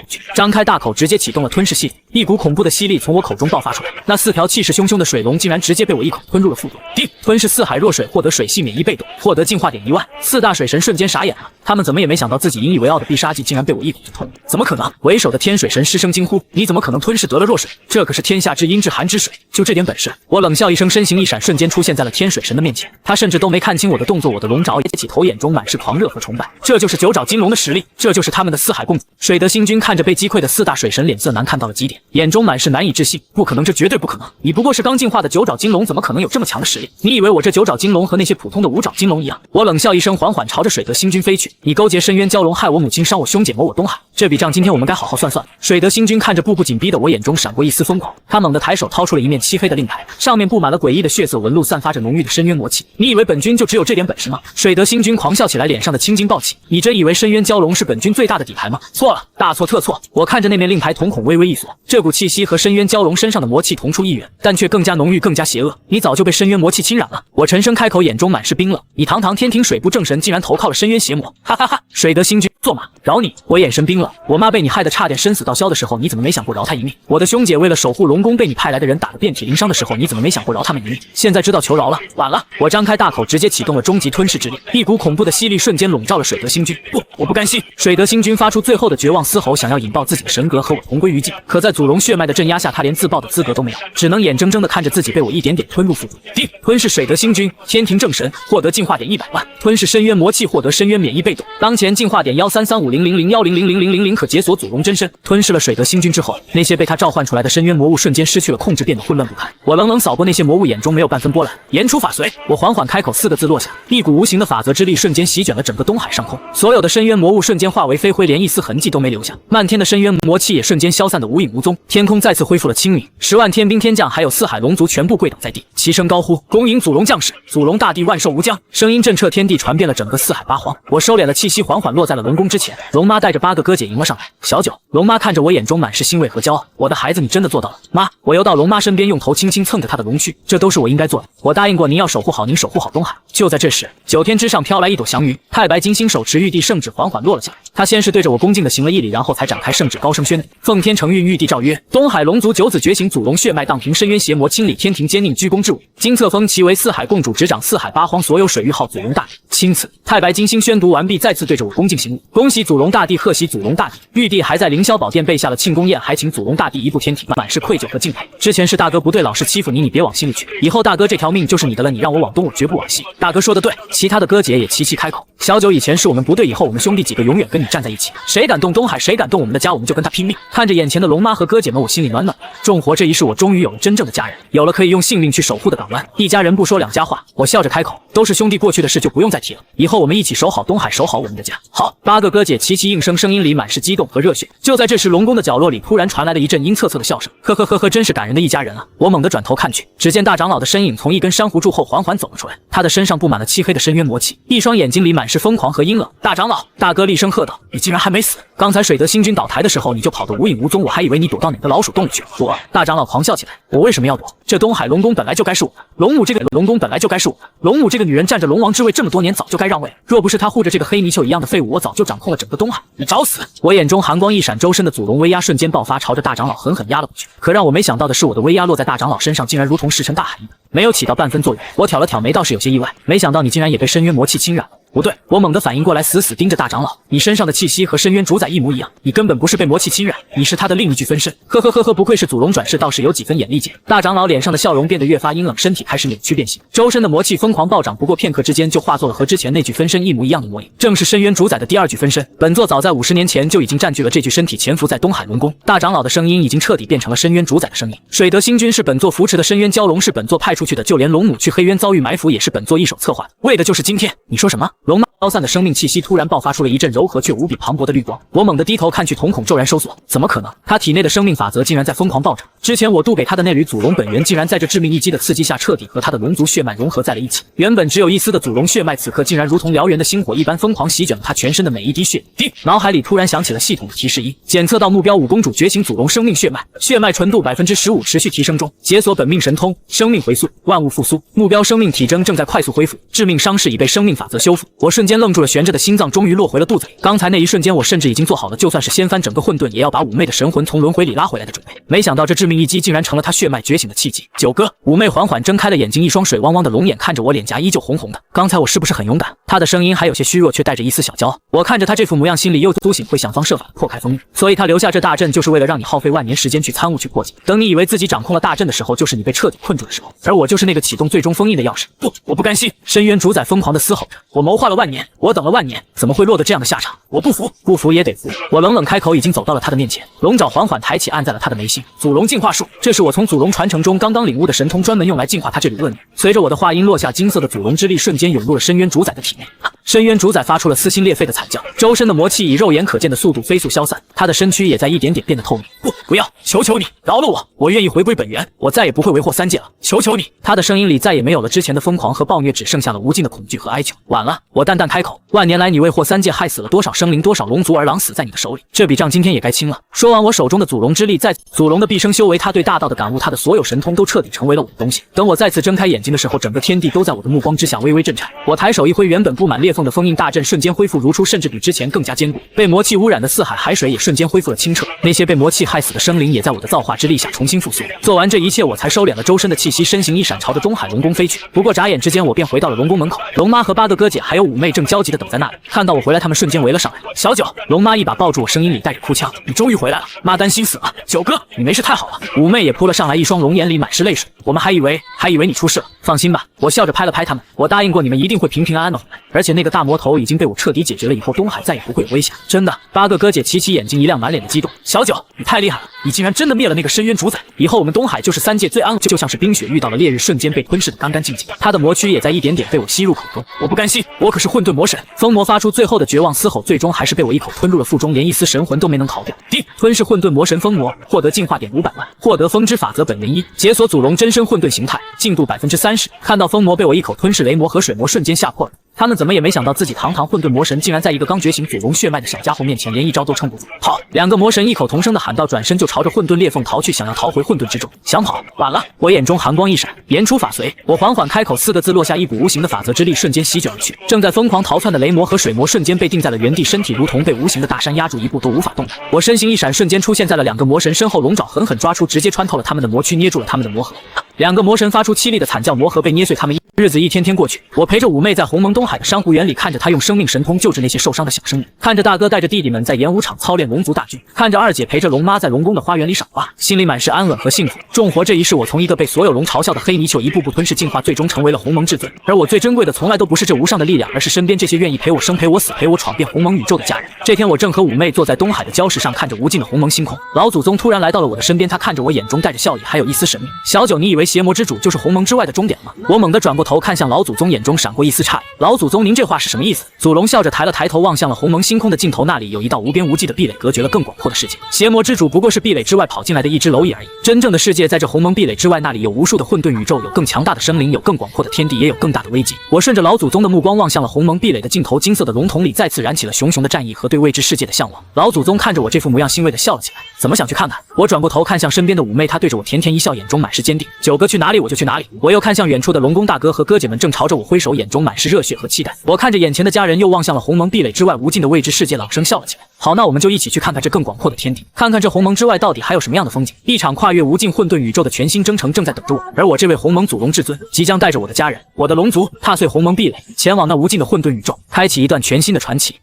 过去，张开大口，直接启动了吞噬系统。一股恐怖的吸力从我口中爆发出来，那4条气势汹汹的水龙竟然直接被我一口吞入了腹中。吞噬4海弱水，获得水系免疫被动，获得进化点1万。4大水神瞬间傻眼了，他们怎么也没想到自己引以为傲的必杀技竟然被我一口就吞了，怎么可能？为首的天水神失声惊呼：“你怎么可能吞噬是得了弱水，这可是天下之阴之寒之水，就这点本事！我冷笑一声，身形一闪，瞬间出现在了天水神的面前。他甚至都没看清我的动作，我的龙爪也起头，眼中满是狂热和崇拜。这就是九爪金龙的实力，这就是他们的四海共主。水德星君看着被击溃的四大水神，脸色难看到了极点，眼中满是难以置信。不可能，这绝对不可能！你不过是刚进化的九爪金龙，怎么可能有这么强的实力？你以为我这九爪金龙和那些普通的五爪金龙一样？我冷笑一声，缓缓朝着水德星君飞去。你勾结深渊蛟龙，害我母亲，伤我兄姐，谋我东海，这笔账今天我们该好好算算。水德星君看着步步紧逼的我，眼中闪过一丝疯狂。他猛地抬手掏出了一面漆黑的令牌，上面布满了诡异的血色纹路，散发着浓郁的深渊魔气。你以为本君就只有这点本事吗？水德星君狂笑起来，脸上的青筋暴起。你真以为深渊蛟龙是本君最大的底牌吗？错了，大错特错！我看着那面令牌，瞳孔微微一锁，这股气息和深渊蛟龙身上的魔气同出一源，但却更加浓郁，更加邪恶。你早就被深渊魔气侵染了！我沉声开口，眼中满是冰冷。你堂堂天庭水部正神，竟然投靠了深渊邪魔！哈哈哈！水德星君，做马，饶你！我眼神冰冷。我妈被你害得差点生死道消的时候，你怎么没想过饶她一命？我的兄姐为了守护龙宫，被你派来的人打得遍体鳞伤的时候，你怎么没想过饶他们一命？现在知道求饶了，晚了！我张开大口，直接启动了终极吞噬之力，一股恐怖的吸力瞬间笼罩了水德星君。不，我不甘心！水德星君发出最后的绝望嘶吼，想要引爆自己的神格和我同归于尽。可在祖龙血脉的镇压下，他连自爆的资格都没有，只能眼睁睁地看着自己被我一点点吞入腹部。定，吞噬水德星君，天庭正神，获得进化点100万；吞噬深渊魔气，获得深渊免疫被动。当前进化点133500010100000可解锁祖龙真身。吞噬了水德星君之后，那些被他召唤出来的深渊魔物瞬间失去了控制，变得混乱不堪。我冷冷扫过那些魔物，眼中没有半分波澜。言出法随，我缓缓开口，4个字落下，一股无形的法则之力瞬间席卷了整个东海上空，所有的深渊魔物瞬间化为飞灰，连一丝痕迹都没留下。漫天的深渊魔气也瞬间消散得无影无踪，天空再次恢复了清明。10万天兵天将还有四海龙族全部跪倒在地，齐声高呼：恭迎祖龙将士，祖龙大帝万寿无疆！声音震彻天地，传遍了整个四海八荒。我收敛了气息，缓缓落在了龙宫之前。龙妈带着8个哥姐迎了上来。小九，龙妈看着我，眼中满是欣慰和骄傲。我的孩子，你真的做到了。妈，我游到龙妈身边，用头轻轻蹭着她的龙躯，这都是我应该做的。我答应过您要守护好您，守护好东海。就在这时，9天之上飘来一朵祥云，太白金星手持玉帝圣旨缓缓落了下来。他先是对着我恭敬地行了一礼，然后才展开圣旨，高声宣布：奉天承运，玉帝诏曰，东海龙族9子觉醒，祖龙血脉荡平深渊邪魔，清理天庭奸佞，居功至武。今册封其为四海共主，执掌四海八荒所有水域，号祖龙大帝。钦此。太白金星宣读完毕，再次对着我恭敬行礼，恭喜祖龙大帝，贺喜祖龙大帝。玉帝还在凌霄宝殿备下了庆功宴，还请祖龙大帝移步天庭，满是愧疚和敬佩。之前是大哥不对，老是欺负你，你别往心里去。以后大哥这条命就是你的了，你让我往东，我绝不往西。大哥说的对。其他的哥姐也齐齐开口。小九，以前是我们不对，以后我们兄弟几个永远跟你站在一起。谁敢动东海，谁敢动我们的家，我们就跟他拼命。看着眼前的龙妈和哥姐们，我心里暖暖。重活这一世，我终于有了真正的家人，有了可以用性命去守护的港湾。一家人不说两家话，我笑着开口，都是兄弟，过去的事就不用再提了。以后我们一起守好东海，守好我们的家。好，8个哥姐齐齐应声，声音里满是激动和热血。就在这时，龙宫的角落里突然传来了一阵阴恻恻的笑声。呵呵呵呵，真是感人的一家人啊！我猛地转头看去，只见大长老的身影从一根珊瑚柱后缓缓走了出来，他的身上布满了漆黑的深渊魔气，一双眼睛里满是疯狂和阴冷。大长老，大哥厉声喝道：你竟然还没死！刚才水德星君倒台的时候，你就跑得无影无踪，我还以为你躲到哪个老鼠洞里去了。我，大长老狂笑起来，我为什么要躲？这东海龙宫本来就该是我的，龙母这个龙宫本来就该是我的，龙母这个女人占着龙王之位这么多年，早就该让位了。若不是她护着这个黑泥鳅一样的废物，我早就掌控了整个东海。你找死！我眼中寒光一闪，周身的祖龙威压瞬间爆发，朝着大长老狠狠压了过去。可让我没想到的是，我的威压落在大长老身上，竟然如同石沉大海一般，没有起到半分作用。我挑了挑眉，倒是有些意外，没想到你竟然也被深渊魔气侵染了。不对，我猛地反应过来，死死盯着大长老。你身上的气息和深渊主宰一模一样，你根本不是被魔气侵染，你是他的另一具分身。呵呵呵呵，不愧是祖龙转世，倒是有几分眼力见。大长老脸上的笑容变得越发阴冷，身体开始扭曲变形，周身的魔气疯狂暴涨，不过片刻之间就化作了和之前那具分身一模一样的模影，正是深渊主宰的第2具分身。本座早在50年前就已经占据了这具身体，潜伏在东海龙宫。大长老的声音已经彻底变成了深渊主宰的声音。水德星君是本座扶持的深渊蛟龙，是本座派出去的，就连龙母去黑渊遭遇埋伏也是本座一手策划，为的就是今天。你说什么？龙妈消散的生命气息突然爆发出了一阵柔和却无比磅礴的绿光，我猛地低头看去，瞳孔骤然收缩。怎么可能？他体内的生命法则竟然在疯狂暴涨。之前我渡给他的那缕祖龙本源，竟然在这致命一击的刺激下，彻底和他的龙族血脉融合在了一起。原本只有一丝的祖龙血脉，此刻竟然如同燎原的星火一般疯狂席卷了他全身的每一滴血。滴，脑海里突然响起了系统的提示音：检测到目标5公主觉醒祖龙生命血脉，血脉纯度15%，持续提升中，解锁本命神通，生命回溯，万物复苏，目标生命体征正在快速恢复，致命伤势已被生命法则修复。我瞬间愣住了，悬着的心脏终于落回了肚子里。刚才那一瞬间，我甚至已经做好了就算是掀翻整个混沌，也要把五妹的神魂从轮回里拉回来的准备。没想到这致命一击竟然成了她血脉觉醒的契机。九哥，五妹缓缓睁开了眼睛，一双水汪汪的龙眼看着我，脸颊依旧红红的。刚才我是不是很勇敢？她的声音还有些虚弱，却带着一丝小骄傲。我看着她这副模样，心里又苏醒，会想方设法破开封印。所以她留下这大阵，就是为了让你耗费万年时间去参悟去破解。等你以为自己掌控了大阵的时候，就是你被彻底困住的时候。而我就是那个启动最终封印的钥匙。不，我不甘心！深渊主宰疯狂地嘶吼着。我谋划了万年，我等了万年，怎么会落得这样的下场？我不服，不服也得服！我冷冷开口，已经走到了他的面前，龙爪缓缓抬起，按在了他的眉心。祖龙进化术，这是我从祖龙传承中刚刚领悟的神通，专门用来净化他这缕恶念。随着我的话音落下，金色的祖龙之力瞬间涌入了深渊主宰的体内。深渊主宰发出了撕心裂肺的惨叫，周身的魔气以肉眼可见的速度飞速消散，他的身躯也在一点点变得透明。不要，求求你饶了我，我愿意回归本源，我再也不会为祸三界了，求求你！他的声音里再也没有了之前的疯狂和暴虐，只剩下了无尽的恐惧和哀求。晚了，我淡淡开口，万年来你为祸三界害死了多少生灵，多少龙族儿郎死在你的手里，这笔账今天也该清了。说完，我手中的祖龙之力在祖龙的毕生修为，他对大道的感悟，他的所有神通都彻底成为了我的东西。等我再次睁开眼睛的时候，整个天地都在我的目光之下微微震颤。我抬手一挥，原本布满裂缝的封印大阵瞬间恢复如初，甚至比之前更加坚固。被魔气污染的四海海水也瞬间恢复了清澈，那些被魔气害死的生灵也在我的造化之力下重新复苏。做完这一切，我才收敛了周身的气息，身形一闪，朝着东海龙宫飞去。不过眨眼之间，我便回到了龙宫门口。龙妈和8个哥姐还有五妹正焦急地等在那里，看到我回来，他们瞬间围了上来。小九，龙妈一把抱住我，声音里带着哭腔：“你终于回来了，妈担心死了。”九哥，你没事太好了。五妹也扑了上来，一双龙眼里满是泪水。我们还以为你出事了。放心吧，我笑着拍了拍他们，我答应过你们一定会平平安安的回来。而且那个大魔头已经被我彻底解决了，以后东海再也不会有危险。真的？8个哥姐齐齐眼睛一亮，满脸的激动。小九，你太厉害了，你竟然真的灭了那个深渊主宰，以后我们东海就是三界最安，就像是冰雪遇到了烈日，瞬间被吞噬的干干净净。他的魔躯也在一点点被我吸入口中。我不甘心，我可是混沌魔神！疯魔发出最后的绝望嘶吼，最终还是被我一口吞入了腹中，连一丝神魂都没能逃掉。吞噬混沌魔神疯魔，获得进化点500万，获得风之法则本源1，解锁祖龙真身混沌形态，进度30%。看到疯魔被我一口吞噬，雷魔和水魔瞬间吓破了。他们怎么也没想到，自己堂堂混沌魔神竟然在一个刚觉醒祖龙血脉的小家伙面前，连一招都撑不住。跑！2个魔神异口同声的喊道，转身就朝着混沌裂缝逃去，想要逃回混沌之中。想跑，晚了！我眼中寒光一闪，言出法随。我缓缓开口4个字，落下一股无形的法则之力，瞬间席卷而去。正在疯狂逃窜的雷魔和水魔瞬间被定在了原地，身体如同被无形的大山压住，一步都无法动弹。我身形一闪，瞬间出现在了2个魔神身后，龙爪狠狠抓出，直接穿透了他们的魔躯，捏住了他们的魔核。2个魔神发出凄厉的惨叫，魔核被捏碎，他们日子一天天过去，我陪着五妹在鸿蒙东海的珊瑚园里，看着她用生命神通救治那些受伤的小生灵，看着大哥带着弟弟们在演武场操练龙族大军，看着二姐陪着龙妈在龙宫的花园里赏花，心里满是安稳和幸福。重活这一世，我从一个被所有龙嘲笑的黑泥鳅一步步吞噬进化，最终成为了鸿蒙至尊。而我最珍贵的从来都不是这无上的力量，而是身边这些愿意陪我生陪我死陪我闯遍鸿蒙宇宙的家人。这天我正和五妹坐在东海的礁石上，看着无尽的鸿蒙星空，老祖宗突然来到了我的身边，他看着我，眼中带着笑意，还有一丝神秘。小九，你以为邪魔之主就是鸿蒙之外的终点吗？我猛地转过头看向老祖宗，眼中闪过一丝诧异。老祖宗，您这话是什么意思？祖龙笑着抬了抬头，望向了鸿蒙星空的尽头，那里有一道无边无际的壁垒，隔绝了更广阔的世界。邪魔之主不过是壁垒之外跑进来的一只蝼蚁而已，真正的世界在这鸿蒙壁垒之外，那里有无数的混沌宇宙，有更强大的生灵，有更广阔的天地，也有更大的危机。我顺着老祖宗的目光望向了鸿蒙壁垒的尽头，金色的龙瞳里再次燃起了熊熊的战意和对未知世界的向往。老祖宗看着我这副模样，欣慰地笑了起来，怎么想去看看？我转过头看向身边的五妹，她对着我甜甜一笑，眼中满是坚定。九哥去哪里我就去哪里。我又看向远处的龙宫大哥和哥姐们，正朝着我挥手，眼中满是热血和期待。我看着眼前的家人，又望向了鸿蒙壁垒之外无尽的未知世界，朗声笑了起来。好，那我们就一起去看看这更广阔的天地，看看这鸿蒙之外到底还有什么样的风景。一场跨越无尽混沌宇宙的全新征程正在等着我，而我这位鸿蒙祖龙至尊即将带着我的家人，我的龙族踏碎鸿蒙壁垒，前往那无尽的混沌宇宙，开启一段全新的传奇。